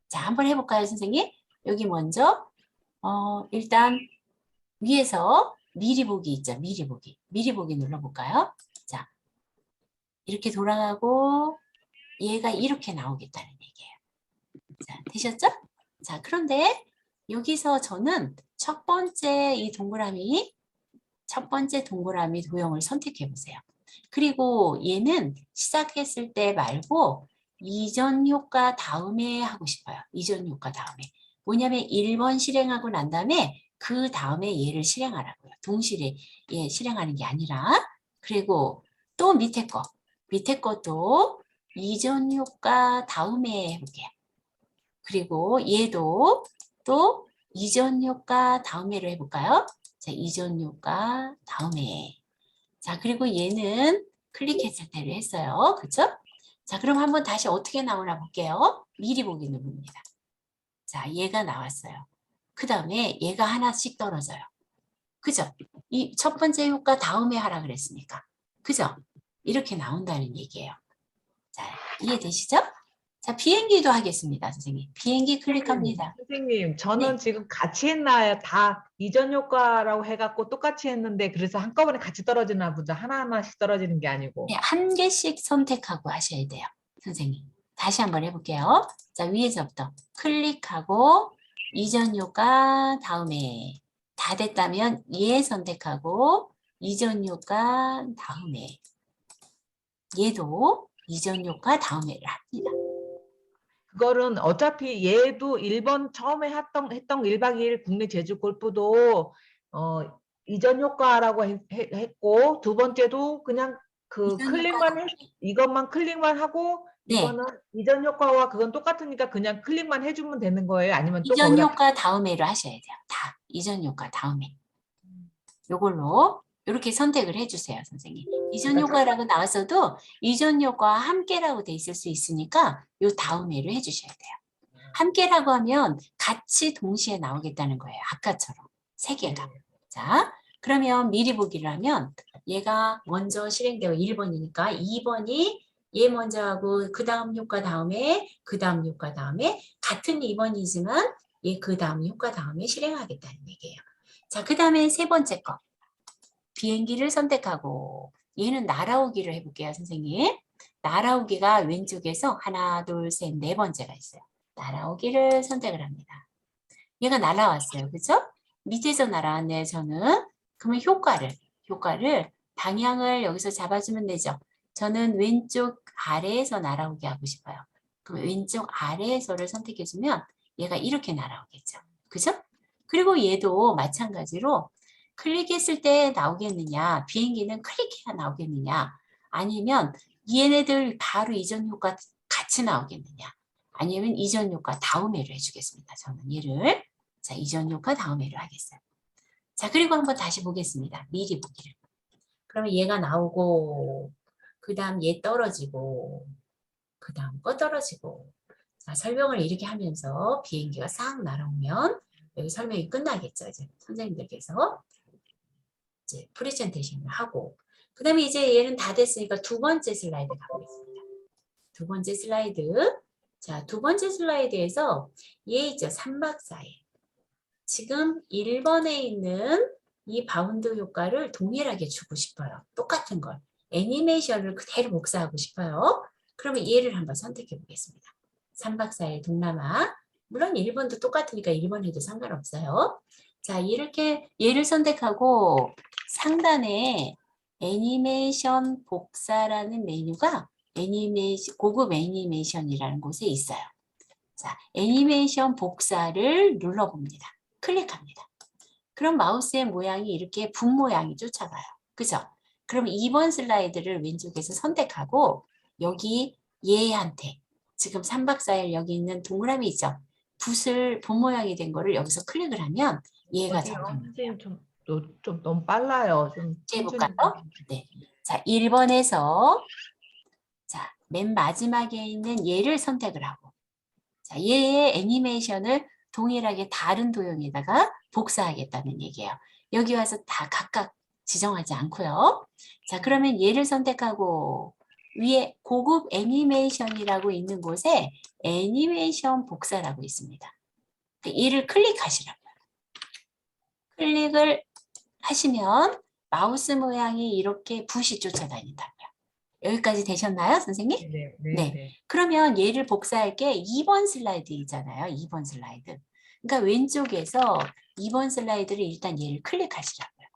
자, 한번 해볼까요, 선생님? 여기 먼저 일단 위에서 미리 보기 있죠, 미리 보기. 미리 보기 눌러볼까요? 자, 이렇게 돌아가고 얘가 이렇게 나오겠다는 얘기예요. 자, 되셨죠? 자, 그런데 여기서 저는 첫 번째 동그라미 도형을 선택해 보세요. 그리고 얘는 시작했을 때 말고 이전 효과 다음에 하고 싶어요. 이전 효과 다음에. 뭐냐면 1번 실행하고 난 다음에 그 다음에 얘를 실행하라고요. 동시에 얘 실행하는 게 아니라. 그리고 또 밑에 것도 이전 효과 다음에 해볼게요. 그리고 얘도 또 이전 효과 다음에로 해볼까요? 자, 이전 효과 다음에. 자, 그리고 얘는 클릭했을 때를 했어요. 그렇죠? 자, 그럼 한번 다시 어떻게 나오나 볼게요. 미리 보기 누릅니다. 자, 얘가 나왔어요. 그 다음에 얘가 하나씩 떨어져요. 그죠? 이 첫 번째 효과 다음에 하라 그랬으니까. 그죠? 이렇게 나온다는 얘기예요. 자, 이해되시죠? 자, 비행기도 하겠습니다, 선생님. 비행기 클릭합니다. 선생님, 저는 네. 지금 같이 했나요? 다 이전 효과라고 해갖고 똑같이 했는데 그래서 한꺼번에 같이 떨어지나 보다. 하나하나씩 떨어지는 게 아니고. 네, 한 개씩 선택하고 하셔야 돼요, 선생님. 다시 한번 해볼게요. 자, 위에서부터 클릭하고 이전 효과 다음에 다 됐다면 얘 선택하고 이전 효과 다음에 얘도 이전 효과 다음에를 합니다. 그거는 어차피 얘도 1번 처음에 했던 1박 2일 국내 제주 골프도 이전 효과라고 했고 두 번째도 그냥 그 이전 클릭만 효과 이것만 클릭만 하고 네. 이거는 이전 효과와 그건 똑같으니까 그냥 클릭만 해주면 되는 거예요? 아니면 또 이전 거기다 효과 다음에를 하셔야 돼요. 다 이전 효과 다음에. 요걸로 이렇게 선택을 해주세요, 선생님. 이전 그러니까 효과라고 나왔어도 이전 효과와 함께라고 돼 있을 수 있으니까 요 다음에를 해주셔야 돼요. 함께라고 하면 같이 동시에 나오겠다는 거예요. 아까처럼 세 개가. 자, 그러면 미리 보기를 하면 얘가 먼저 실행되고 1번이니까 2번이 얘 먼저 하고 그 다음 효과 다음에 그 다음 효과 다음에 같은 2번이지만 얘 그 다음 효과 다음에 실행하겠다는 얘기예요. 자, 그 다음에 세 번째 거. 비행기를 선택하고 얘는 날아오기를 해볼게요, 선생님. 날아오기가 왼쪽에서 하나, 둘, 셋, 네 번째가 있어요. 날아오기를 선택을 합니다. 얘가 날아왔어요. 그죠? 밑에서 날아왔네요, 저는. 그러면 효과를 방향을 여기서 잡아주면 되죠. 저는 왼쪽 아래에서 날아오게 하고 싶어요. 그럼 왼쪽 아래에서를 선택해주면 얘가 이렇게 날아오겠죠. 그죠? 그리고 얘도 마찬가지로 클릭했을 때 나오겠느냐, 비행기는 클릭해야 나오겠느냐, 아니면 얘네들 바로 이전 효과 같이 나오겠느냐, 아니면 이전 효과 다음에를 해주겠습니다. 저는 얘를. 자, 이전 효과 다음에를 하겠어요. 자, 그리고 한번 다시 보겠습니다. 미리 보기를. 그러면 얘가 나오고, 그 다음 얘 떨어지고, 그 다음 거 떨어지고. 자, 설명을 이렇게 하면서 비행기가 싹 날아오면 여기 설명이 끝나겠죠. 이제 선생님들께서 이제 프레젠테이션을 하고. 그 다음에 이제 얘는 다 됐으니까 두 번째 슬라이드 가보겠습니다. 두 번째 슬라이드. 자, 두 번째 슬라이드에서 얘 있죠. 3박 4일. 지금 1번에 있는 이 바운드 효과를 동일하게 주고 싶어요. 똑같은 걸. 애니메이션을 그대로 복사하고 싶어요. 그러면 얘를 한번 선택해 보겠습니다. 3박 4일 동남아. 물론 1번도 똑같으니까 1번 해도 상관없어요. 자, 이렇게 얘를 선택하고 상단에 애니메이션 복사라는 메뉴가 고급 애니메이션이라는 곳에 있어요. 자, 애니메이션 복사를 눌러봅니다. 클릭합니다. 그럼 마우스의 모양이 이렇게 분 모양이 쫓아가요. 그죠? 그럼 2번 슬라이드를 왼쪽에서 선택하고 여기 얘한테 지금 3박 4일 여기 있는 동그라미 있죠? 분 모양이 된 거를 여기서 클릭을 하면 얘가 어디요? 잡힙니다. 선생님 좀 너무 빨라요. 좀 해볼까요? 천천히. 네. 자, 1번에서 자, 맨 마지막에 있는 얘를 선택을 하고 자, 얘의 애니메이션을 동일하게 다른 도형에다가 복사하겠다는 얘기예요. 여기 와서 다 각각 지정하지 않고요. 자, 그러면 얘를 선택하고 위에 고급 애니메이션이라고 있는 곳에 애니메이션 복사라고 있습니다. 얘를 클릭하시라고요. 클릭을 하시면 마우스 모양이 이렇게 붓이 쫓아다닌다고요. 여기까지 되셨나요, 선생님? 네. 그러면 얘를 복사할 게 2번 슬라이드이잖아요. 2번 슬라이드. 그러니까 왼쪽에서 2번 슬라이드를 일단 얘를 클릭하시라고요.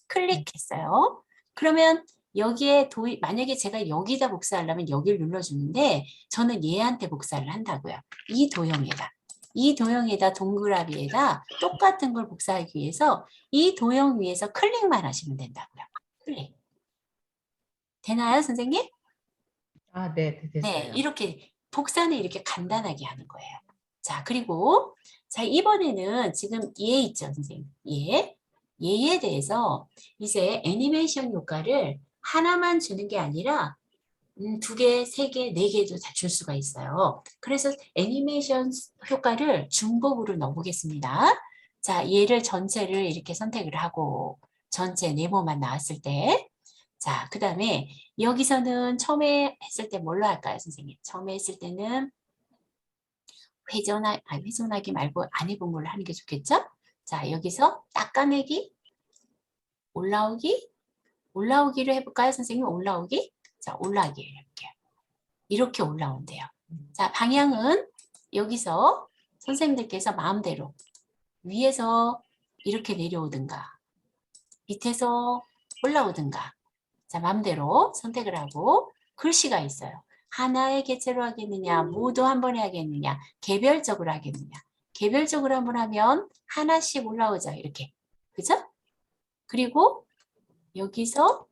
클릭했어요. 그러면 여기에 만약에 제가 여기다 복사하려면 여기를 눌러주는데 저는 얘한테 복사를 한다고요. 이 도형에다 동그라미에다 똑같은 걸 복사하기 위해서 이 도형 위에서 클릭만 하시면 된다고요. 클릭. 되나요, 선생님? 아, 네, 됐어요. 네, 이렇게 복사는 이렇게 간단하게 하는 거예요. 자, 그리고 자, 이번에는 지금 얘 있죠, 선생님. 얘에 대해서 이제 애니메이션 효과를 하나만 주는 게 아니라 두 개, 세 개, 네 개도 다 줄 수가 있어요. 그래서 애니메이션 효과를 중복으로 넣어보겠습니다. 자, 얘를 전체를 이렇게 선택을 하고 전체 네모만 나왔을 때 자, 그 다음에 여기서는 처음에 했을 때 뭘로 할까요, 선생님? 처음에 했을 때는 회전하기 말고 안 해본 걸로 하는 게 좋겠죠? 자, 여기서 닦아내기, 올라오기를 해볼까요, 선생님? 올라오기? 자, 올라오기 해볼게요. 이렇게 올라온대요. 자, 방향은 여기서 선생님들께서 마음대로 위에서 이렇게 내려오든가 밑에서 올라오든가 자, 마음대로 선택을 하고 글씨가 있어요. 하나의 개체로 하겠느냐, 모두 한 번에 하겠느냐, 개별적으로 하겠느냐. 개별적으로 한번 하면 하나씩 올라오죠. 이렇게. 그죠? 그리고 여기서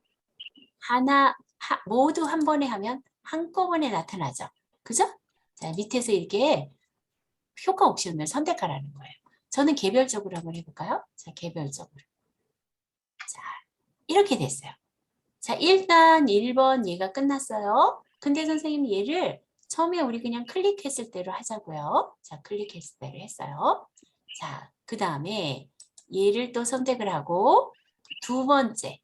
모두 한 번에 하면 한꺼번에 나타나죠. 그죠? 자, 밑에서 이렇게 효과 옵션을 선택하라는 거예요. 저는 개별적으로 한번 해볼까요? 자, 개별적으로. 자, 이렇게 됐어요. 자, 일단 1번 얘가 끝났어요. 근데 선생님 얘를 처음에 우리 그냥 클릭했을 때로 하자고요. 자, 클릭했을 때로 했어요. 자, 그 다음에 얘를 또 선택을 하고 두 번째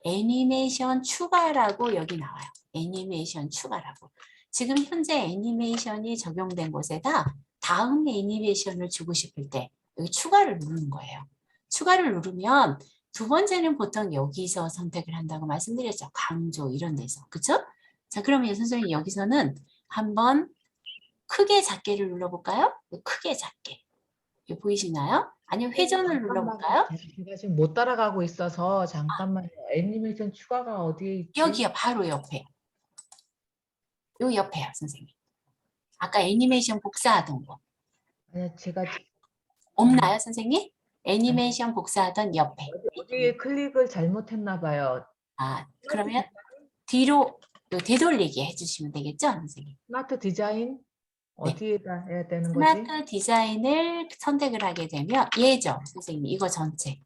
애니메이션 추가라고 여기 나와요. 애니메이션 추가라고. 지금 현재 애니메이션이 적용된 곳에다 다음 애니메이션을 주고 싶을 때 여기 추가를 누르는 거예요. 추가를 누르면 두 번째는 보통 여기서 선택을 한다고 말씀드렸죠. 강조 이런 데서. 그쵸? 자, 그러면 선생님 여기서는 한번 크게 작게를 눌러볼까요? 크게 작게. 이거 보이시나요? 아니면 회전을 눌러볼까요? 제가 지금 못 따라가고 있어서 잠깐만요. 애니메이션 추가가 어디에 있지? 여기요. 바로 옆에. 요 옆에요, 선생님. 아까 애니메이션 복사하던 거. 아니, 제가 없나요, 선생님? 애니메이션 복사하던 옆에. 어디에 클릭을 잘못했나 봐요. 아, 그러면 뒤로 요 되돌리기 해주시면 되겠죠, 선생님? 스마트 디자인 어디에다 해야 되는 거지? 스마트 디자인을 선택을 하게 되면 얘죠, 선생님. 이거 전체.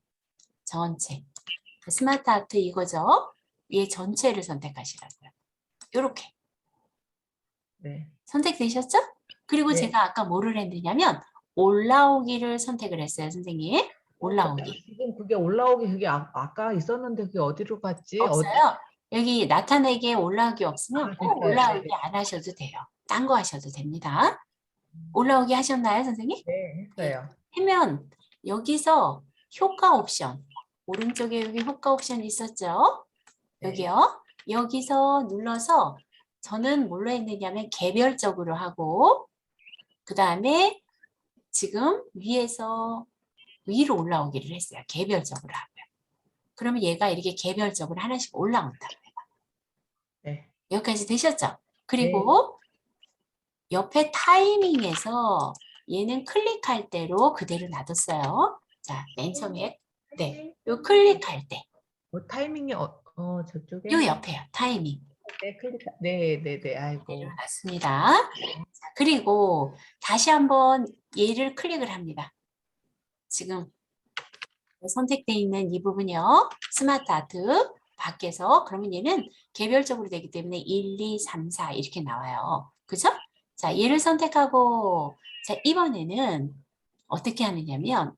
스마트 아트 이거죠? 얘 전체를 선택하시라고요. 요렇게. 네. 선택되셨죠? 그리고 네. 제가 아까 뭐를 했느냐면 올라오기를 선택을 했어요, 선생님. 올라오기. 지금 그게 올라오기 그게 아까 있었는데 그게 어디로 갔지? 없어요. 여기 나타내기에 올라오기 없으면 꼭 됐어요. 올라오기 네. 안 하셔도 돼요. 딴 거 하셔도 됩니다. 올라오기 하셨나요, 선생님? 네, 했어요. 하면 여기서 효과 옵션 오른쪽에 여기 효과 옵션 있었죠? 네. 여기요. 여기서 눌러서 저는 뭘로 했느냐면 개별적으로 하고 그 다음에 지금 위에서 위로 올라오기를 했어요. 개별적으로 하고요. 그러면 얘가 이렇게 개별적으로 하나씩 올라온다고요. 네. 여기까지 되셨죠? 그리고 옆에 타이밍에서 얘는 클릭할 때로 그대로 놔뒀어요. 자, 맨 처음에 네, 요 클릭할 때, 뭐 타이밍이 저쪽에 요 옆에요. 타이밍. 네, 네. 아이고. 내려놨습니다. 자, 그리고 다시 한번 얘를 클릭을 합니다. 지금 선택되어 있는 이 부분이요. 스마트 아트 밖에서 그러면 얘는 개별적으로 되기 때문에 1, 2, 3, 4 이렇게 나와요. 그죠? 자, 얘를 선택하고 자, 이번에는 어떻게 하느냐면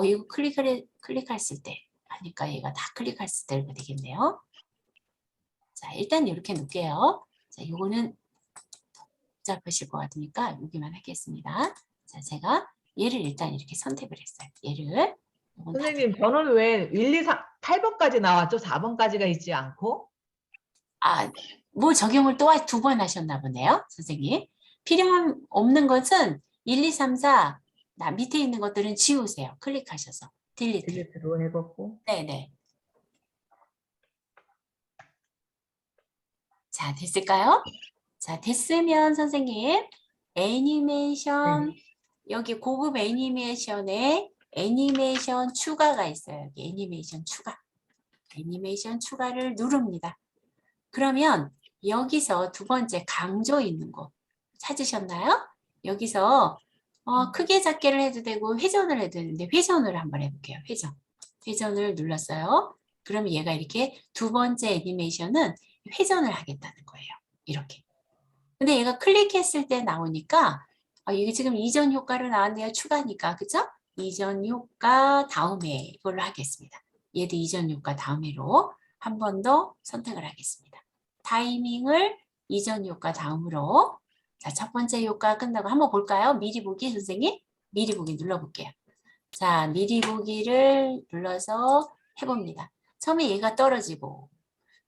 이거 클릭했을 때 하니까 얘가 다 클릭했을 때가 되겠네요. 자, 일단 이렇게 놓을게요. 자, 요거는 복잡하실 것 같으니까 여기만 하겠습니다. 자, 제가 얘를 일단 이렇게 선택을 했어요. 얘를. 선생님, 저는 왜 1, 2, 3, 8번까지 나왔죠? 4번까지가 있지 않고? 뭐 적용을 또 두 번 하셨나 보네요, 선생님. 필요 없는 것은 1, 2, 3, 4 밑에 있는 것들은 지우세요. 클릭하셔서. 딜리트. 딜리트로 해봤고. 네네. 자, 됐을까요? 자, 됐으면 선생님 애니메이션 여기 고급 애니메이션에 애니메이션 추가가 있어요. 여기 애니메이션 추가. 애니메이션 추가를 누릅니다. 그러면 여기서 두 번째 강조 있는 곳 찾으셨나요? 여기서 크게 작게를 해도 되고 회전을 해도 되는데 회전을 한번 해볼게요. 회전을 눌렀어요. 그러면 얘가 이렇게 두 번째 애니메이션은 회전을 하겠다는 거예요. 이렇게. 근데 얘가 클릭했을 때 나오니까 이게 지금 이전 효과로 나왔네요. 추가니까. 그죠? 이전 효과 다음에 이걸로 하겠습니다. 얘도 이전 효과 다음에로 한 번 더 선택을 하겠습니다. 타이밍을 이전 효과 다음으로. 자, 첫 번째 효과 끝나고 한번 볼까요? 미리 보기 선생님. 미리 보기 눌러볼게요. 자, 미리 보기를 눌러서 해봅니다. 처음에 얘가 떨어지고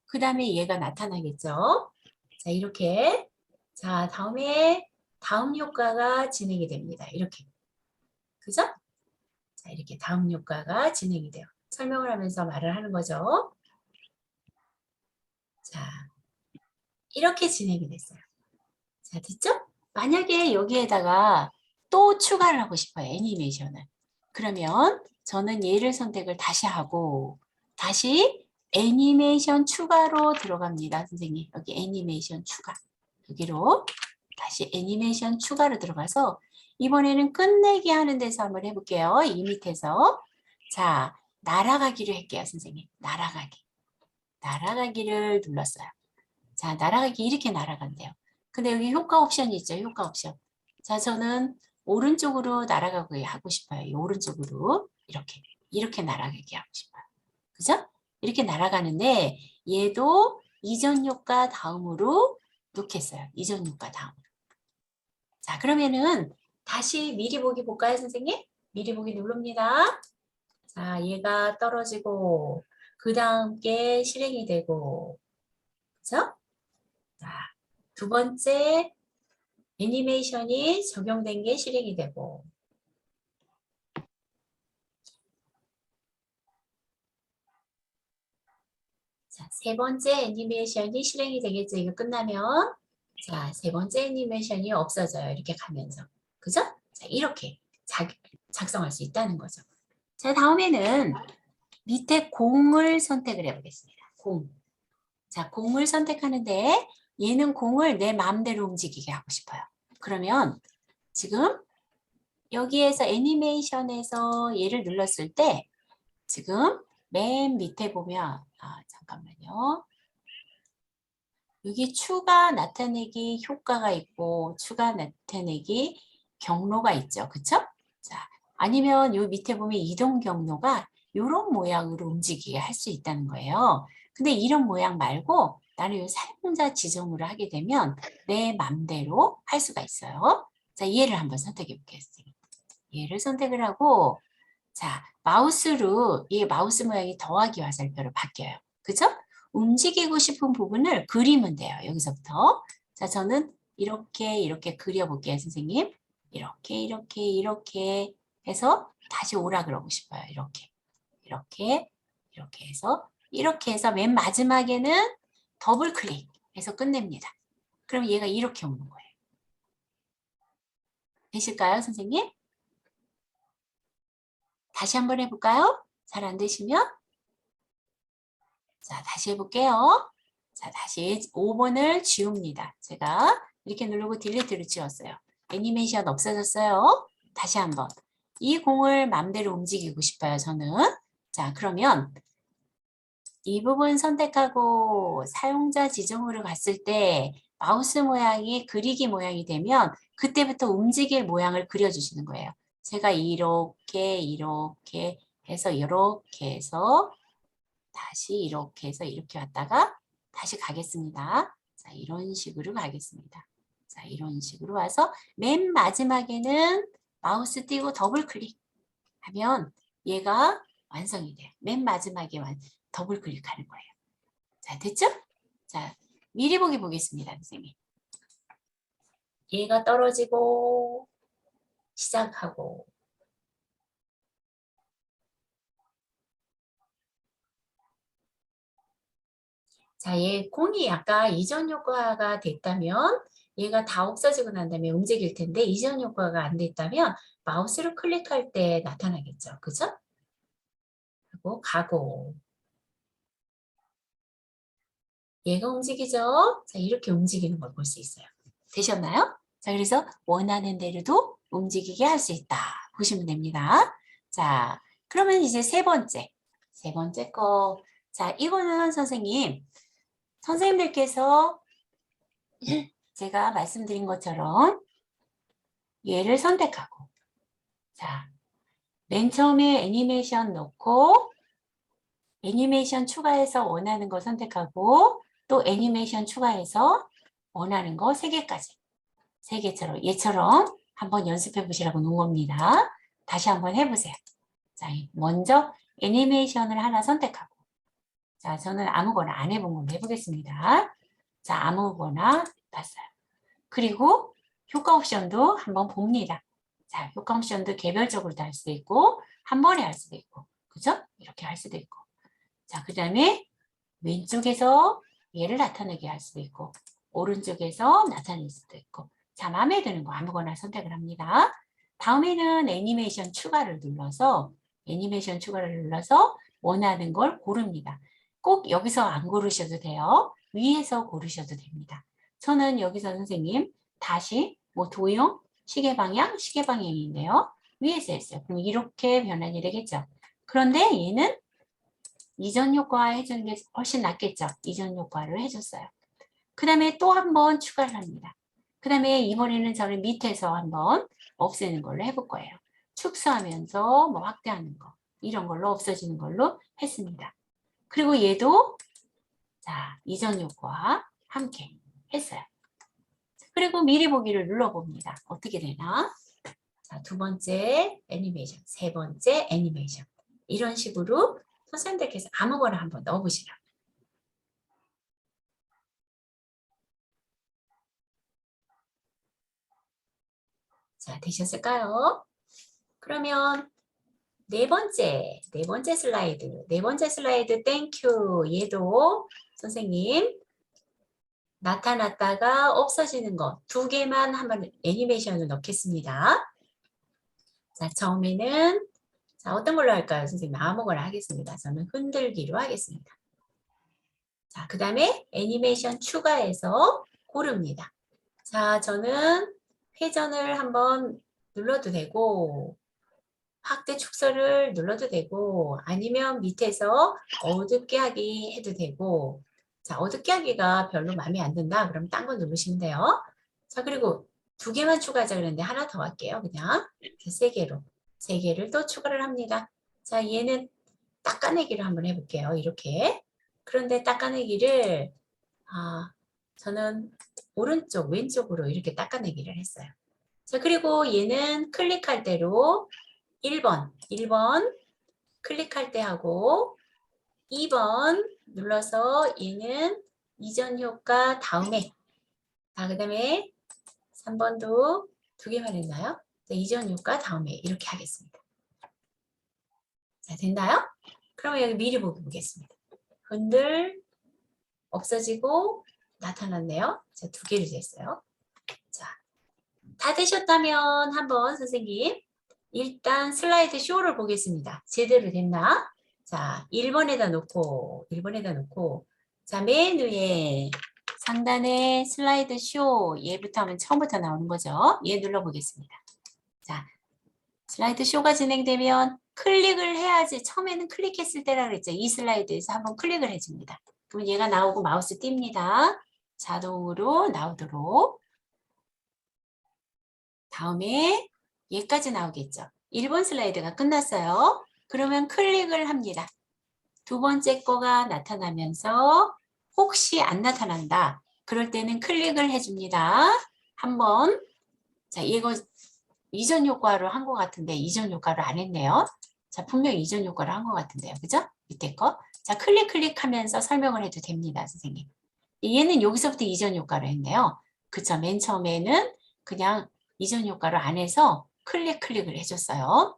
그 다음에 얘가 나타나겠죠. 자, 이렇게. 자, 다음에 다음 효과가 진행이 됩니다. 이렇게. 그죠? 자, 이렇게 다음 효과가 진행이 돼요. 설명을 하면서 말을 하는 거죠. 자, 이렇게 진행이 됐어요. 자, 됐죠? 만약에 여기에다가 또 추가를 하고 싶어요. 애니메이션을. 그러면 저는 얘를 선택을 다시 하고 다시 애니메이션 추가로 들어갑니다. 선생님. 여기 애니메이션 추가. 여기로 다시 애니메이션 추가로 들어가서 이번에는 끝내기 하는 데서 한번 해볼게요. 이 밑에서. 자, 날아가기를 할게요. 선생님. 날아가기. 날아가기를 눌렀어요. 자, 날아가기 이렇게 날아간대요. 근데 여기 효과 옵션이 있죠. 효과 옵션. 자, 저는 오른쪽으로 날아가게 하고 싶어요. 이 오른쪽으로. 이렇게 날아가게 하고 싶어요. 그죠? 이렇게 날아가는데 얘도 이전 효과 다음으로 놓겠어요. 이전 효과 다음으로. 자, 그러면은 다시 미리 보기 볼까요, 선생님? 미리 보기 누릅니다. 자, 얘가 떨어지고 그 다음 게 실행이 되고 그죠? 자, 두 번째 애니메이션이 적용된 게 실행이 되고 자, 세 번째 애니메이션이 실행이 되겠죠. 이거 끝나면 자, 세 번째 애니메이션이 없어져요. 이렇게 가면서 그죠? 자, 이렇게 작성할 수 있다는 거죠. 자, 다음에는 밑에 공을 선택을 해보겠습니다. 공. 자, 공을 선택하는데 얘는 공을 내 마음대로 움직이게 하고 싶어요. 그러면 지금 여기에서 애니메이션에서 얘를 눌렀을 때 지금 맨 밑에 보면 잠깐만요. 여기 추가 나타내기 효과가 있고 추가 나타내기 경로가 있죠. 그쵸? 자, 아니면 요 밑에 보면 이동 경로가 이런 모양으로 움직이게 할 수 있다는 거예요. 근데 이런 모양 말고 나는 요 사용자 지정으로 하게 되면 내 맘대로 할 수가 있어요. 자, 얘를 한번 선택해 보겠습니다. 얘를 선택을 하고 자, 마우스로 이 마우스 모양이 더하기 화살표로 바뀌어요. 그죠? 움직이고 싶은 부분을 그리면 돼요. 여기서부터. 자, 저는 이렇게 그려볼게요, 선생님. 이렇게 해서 다시 오라 그러고 싶어요. 이렇게 해서 맨 마지막에는 더블 클릭해서 끝냅니다. 그럼 얘가 이렇게 오는 거예요. 되실까요, 선생님? 다시 한번 해볼까요? 잘 안 되시면? 자, 다시 해볼게요. 자, 다시 5번을 지웁니다. 제가 이렇게 누르고 딜리트를 지웠어요. 애니메이션 없어졌어요. 다시 한번. 이 공을 마음대로 움직이고 싶어요, 저는. 자, 그러면 이 부분 선택하고 사용자 지정으로 갔을 때 마우스 모양이 그리기 모양이 되면 그때부터 움직일 모양을 그려주시는 거예요. 제가 이렇게 해서 다시 이렇게 해서 이렇게 왔다가 다시 가겠습니다. 자, 이런 식으로 가겠습니다. 자, 이런 식으로 와서 맨 마지막에는 마우스 띄고 더블 클릭하면 얘가 완성이 돼요. 맨 마지막에 더블 클릭하는 거예요. 자, 됐죠? 자, 미리 보기 보겠습니다, 선생님. 얘가 떨어지고 시작하고 자, 얘 공이 아까 이전 효과가 됐다면 얘가 다 없어지고 난 다음에 움직일 텐데 이전 효과가 안 됐다면 마우스를 클릭할 때 나타나겠죠. 그죠? 그리고 가고 얘가 움직이죠. 자, 이렇게 움직이는 걸 볼 수 있어요. 되셨나요? 자, 그래서 원하는 대로도 움직이게 할 수 있다. 보시면 됩니다. 자, 그러면 이제 세 번째 거. 자, 이거는 선생님들께서 제가 말씀드린 것처럼 얘를 선택하고 자, 맨 처음에 애니메이션 넣고 애니메이션 추가해서 원하는 거 선택하고 또 애니메이션 추가해서 원하는 거 3개까지 3개처럼 얘처럼 한번 연습해 보시라고 놓은 겁니다. 다시 한번 해보세요. 자, 먼저 애니메이션을 하나 선택하고 자, 저는 아무거나 안 해본 걸로 해보겠습니다. 자, 아무거나 놨어요. 그리고 효과 옵션도 한번 봅니다. 자, 효과 옵션도 개별적으로도 할 수도 있고 한 번에 할 수도 있고 그죠? 이렇게 할 수도 있고 자, 그 다음에 왼쪽에서 얘를 나타내게 할 수도 있고 오른쪽에서 나타낼 수도 있고 자, 마음에 드는 거 아무거나 선택을 합니다. 다음에는 애니메이션 추가를 눌러서 원하는 걸 고릅니다. 꼭 여기서 안 고르셔도 돼요. 위에서 고르셔도 됩니다. 저는 여기서 선생님 다시 뭐 도형, 시계방향인데요. 위에서 했어요. 그럼 이렇게 변환이 되겠죠. 그런데 얘는 이전 효과 해주는 게 훨씬 낫겠죠. 이전 효과를 해줬어요. 그 다음에 또 한 번 추가를 합니다. 그 다음에 이번에는 저는 밑에서 한번 없애는 걸로 해볼 거예요. 축소하면서 뭐 확대하는 거 이런 걸로 없어지는 걸로 했습니다. 그리고 얘도 자 이전 효과와 함께 했어요. 그리고 미리 보기를 눌러봅니다. 어떻게 되나? 자, 2번째 애니메이션, 3번째 애니메이션 이런 식으로 선생님들께서 아무거나 한번 넣어보시라고. 자, 되셨을까요? 그러면 네 번째 슬라이드 땡큐 얘도 선생님 나타났다가 없어지는 거 2개만 한번 애니메이션을 넣겠습니다. 자, 처음에는 자, 어떤 걸로 할까요? 선생님 아무거나 하겠습니다. 저는 흔들기로 하겠습니다. 자, 그 다음에 애니메이션 추가해서 고릅니다. 자, 저는 회전을 한번 눌러도 되고 확대 축소를 눌러도 되고 아니면 밑에서 어둡게 하기 해도 되고 자, 어둡게 하기가 별로 마음에 안 든다. 그럼 딴 거 누르시면 돼요. 자, 그리고 2개만 추가하자 그랬는데 하나 더 할게요. 그냥 3개로 3개를 또 추가를 합니다. 자, 얘는 닦아내기를 한번 해볼게요. 이렇게. 그런데 닦아내기를 저는 오른쪽, 왼쪽으로 이렇게 닦아내기를 했어요. 자, 그리고 얘는 클릭할 대로 1번 클릭할 때 하고 2번 눌러서 얘는 이전 효과 다음에 그 다음에 3번도 2개만 했나요? 자, 이전 효과 다음에 이렇게 하겠습니다. 자, 됐나요? 그러면 여기 미리 보기 보겠습니다. 흔들 없어지고 나타났네요. 자, 2개로 됐어요. 자, 다 되셨다면 한번 선생님 일단 슬라이드 쇼를 보겠습니다. 제대로 됐나? 자, 1번에다 놓고 자, 맨 위에 상단에 슬라이드 쇼 얘부터 하면 처음부터 나오는 거죠. 얘 눌러보겠습니다. 자, 슬라이드 쇼가 진행되면 클릭을 해야지. 처음에는 클릭했을 때라 그랬죠. 이 슬라이드에서 한번 클릭을 해줍니다. 그럼 얘가 나오고 마우스 띕니다. 자동으로 나오도록. 다음에 얘까지 나오겠죠. 1번 슬라이드가 끝났어요. 그러면 클릭을 합니다. 2번째 거가 나타나면서 혹시 안 나타난다. 그럴 때는 클릭을 해줍니다. 한번 자, 이거 이전 효과로 한 것 같은데 이전 효과를 안 했네요. 자, 분명히 이전 효과를 한 것 같은데요. 그죠? 밑에 거. 자, 클릭하면서 설명을 해도 됩니다. 선생님. 얘는 여기서부터 이전 효과를 했네요. 그쵸? 맨 처음에는 그냥 이전 효과를 안 해서 클릭을 해줬어요.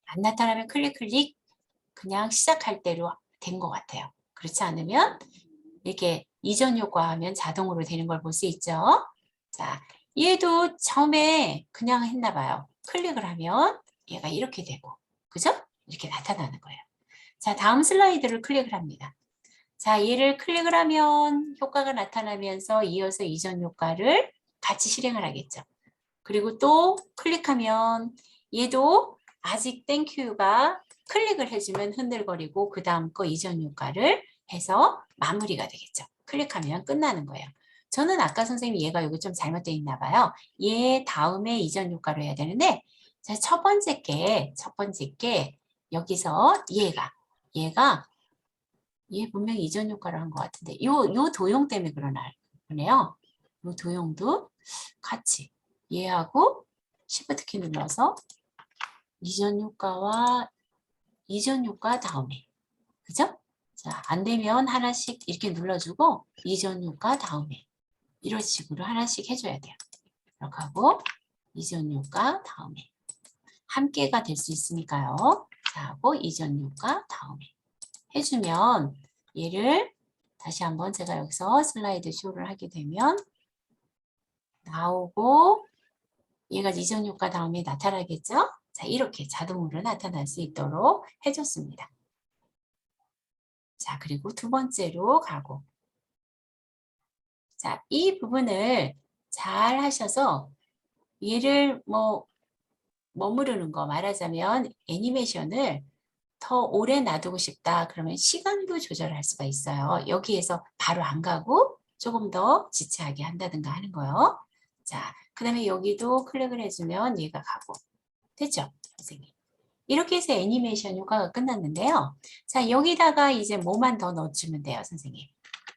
안 나타나면 클릭 그냥 시작할 대로 된 것 같아요. 그렇지 않으면 이렇게 이전 효과하면 자동으로 되는 걸 볼 수 있죠. 자, 얘도 처음에 그냥 했나 봐요. 클릭을 하면 얘가 이렇게 되고 그죠? 이렇게 나타나는 거예요. 자, 다음 슬라이드를 클릭을 합니다. 자, 얘를 클릭을 하면 효과가 나타나면서 이어서 이전 효과를 같이 실행을 하겠죠. 그리고 또 클릭하면 얘도 아직 땡큐가 클릭을 해주면 흔들거리고 그 다음 거 이전 효과를 해서 마무리가 되겠죠. 클릭하면 끝나는 거예요. 저는 아까 선생님이 얘가 여기 좀 잘못되어 있나 봐요. 얘 다음에 이전 효과로 해야 되는데 자, 첫 번째 게 여기서 얘가 얘 분명히 이전 효과를 한 것 같은데 요 도용 때문에 그러네요. 요 도용도 같이 얘하고 Shift 키 눌러서 이전 효과 다음에 그죠? 자, 안 되면 하나씩 이렇게 눌러주고 이전 효과 다음에 이런 식으로 하나씩 해줘야 돼요. 이렇게 하고 이전 효과 다음에 함께가 될 수 있으니까요. 자, 하고 이전 효과 다음에 해주면 얘를 다시 한번 제가 여기서 슬라이드 쇼를 하게 되면 나오고 얘가 이전 효과 다음에 나타나겠죠? 자, 이렇게 자동으로 나타날 수 있도록 해줬습니다. 자, 그리고 두 번째로 가고 자, 이 부분을 잘 하셔서 얘를 머무르는 거 말하자면 애니메이션을 더 오래 놔두고 싶다 그러면 시간도 조절할 수가 있어요. 여기에서 바로 안 가고 조금 더 지체하게 한다든가 하는 거요. 자, 그 다음에 여기도 클릭을 해주면 얘가 가고 됐죠? 선생님. 이렇게 해서 애니메이션 효과가 끝났는데요. 자, 여기다가 이제 뭐만 더 넣어주면 돼요, 선생님.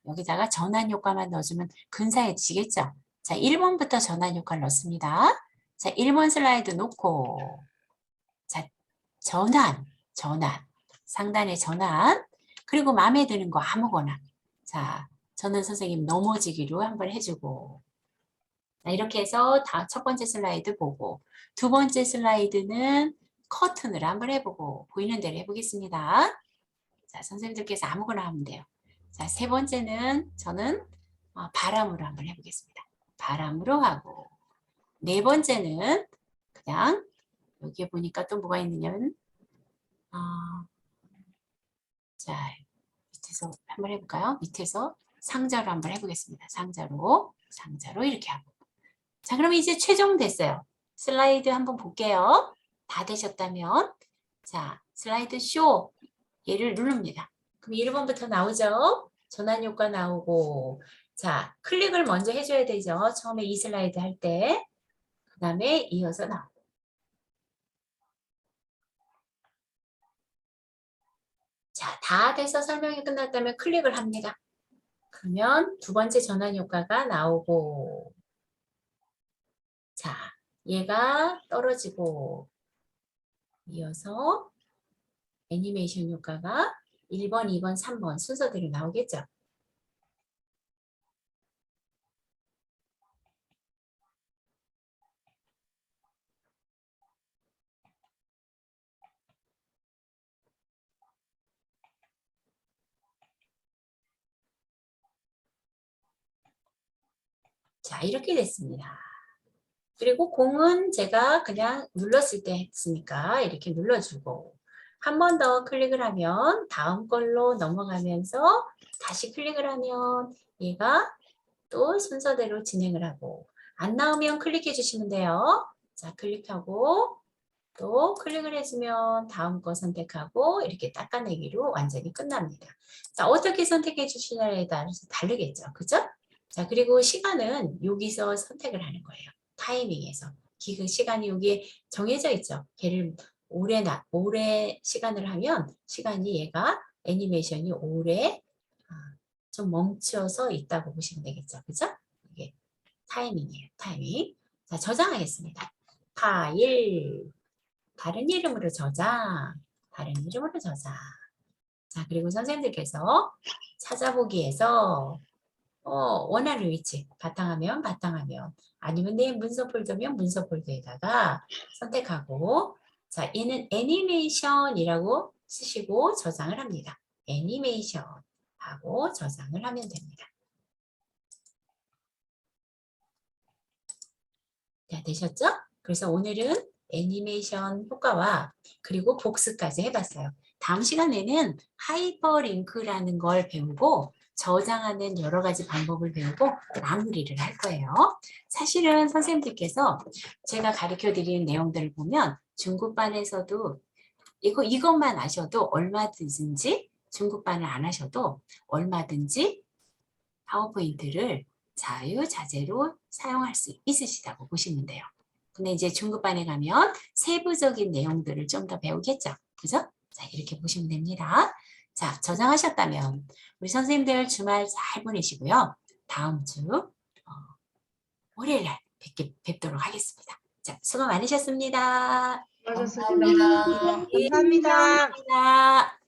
여기다가 전환 효과만 넣어주면 근사해지겠죠? 자, 1번부터 전환 효과를 넣습니다. 자, 1번 슬라이드 놓고 자, 전환 상단에 전환 그리고 마음에 드는 거 아무거나 자, 저는 선생님 넘어지기로 한번 해주고 자, 이렇게 해서 다 첫 번째 슬라이드 보고 두 번째 슬라이드는 커튼을 한번 해보고 보이는 대로 해보겠습니다. 자, 선생님들께서 아무거나 하면 돼요. 자, 세 번째는 저는 바람으로 한번 해보겠습니다. 바람으로 하고 네 번째는 그냥 여기에 보니까 또 뭐가 있느냐면 자, 밑에서 한번 해볼까요? 밑에서 상자로 한번 해보겠습니다. 상자로 이렇게 하고 자, 그러면 이제 최종 됐어요. 슬라이드 한번 볼게요. 다 되셨다면 자, 슬라이드 쇼 얘를 누릅니다. 그럼 1번부터 나오죠? 전환 효과 나오고 자, 클릭을 먼저 해줘야 되죠. 처음에 이 슬라이드 할 때 그 다음에 이어서 나오고 자, 다 돼서 설명이 끝났다면 클릭을 합니다. 그러면 두 번째 전환 효과가 나오고 자, 얘가 떨어지고 이어서 애니메이션 효과가 1번, 2번, 3번 순서대로 나오겠죠? 자, 이렇게 됐습니다. 그리고 공은 제가 그냥 눌렀을 때 했으니까 이렇게 눌러주고 한 번 더 클릭을 하면 다음 걸로 넘어가면서 다시 클릭을 하면 얘가 또 순서대로 진행을 하고 안 나오면 클릭해 주시면 돼요. 자, 클릭하고 또 클릭을 해주면 다음 거 선택하고 이렇게 닦아내기로 완전히 끝납니다. 자, 어떻게 선택해 주시냐에 따라서 다르겠죠. 그죠? 자, 그리고 시간은 여기서 선택을 하는 거예요. 타이밍에서. 그 시간이 여기에 정해져 있죠. 걔를 오래 시간을 하면 시간이 얘가 애니메이션이 오래 좀 멈춰서 있다고 보시면 되겠죠. 그죠? 이게 타이밍이에요. 타이밍. 자, 저장하겠습니다. 파일. 다른 이름으로 저장. 자, 그리고 선생님들께서 찾아보기에서 원하는 위치, 바탕화면, 아니면 내 문서 폴더면 문서 폴더에다가 선택하고 자, 얘는 애니메이션이라고 쓰시고 저장을 합니다. 애니메이션 하고 저장을 하면 됩니다. 자, 되셨죠? 그래서 오늘은 애니메이션 효과와 그리고 복습까지 해봤어요. 다음 시간에는 하이퍼링크라는 걸 배우고 저장하는 여러 가지 방법을 배우고 마무리를 할 거예요. 사실은 선생님들께서 제가 가르쳐 드리는 내용들을 보면 중급반에서도 이것만 아셔도 얼마든지 중급반을 안 하셔도 얼마든지 파워포인트를 자유자재로 사용할 수 있으시다고 보시면 돼요. 근데 이제 중급반에 가면 세부적인 내용들을 좀 더 배우겠죠. 그죠? 자, 이렇게 보시면 됩니다. 자, 저장하셨다면 우리 선생님들 주말 잘 보내시고요. 다음 주 월요일 날 뵙도록 하겠습니다. 자, 수고 많으셨습니다. 수고하셨습니다. 감사합니다. 감사합니다. 감사합니다.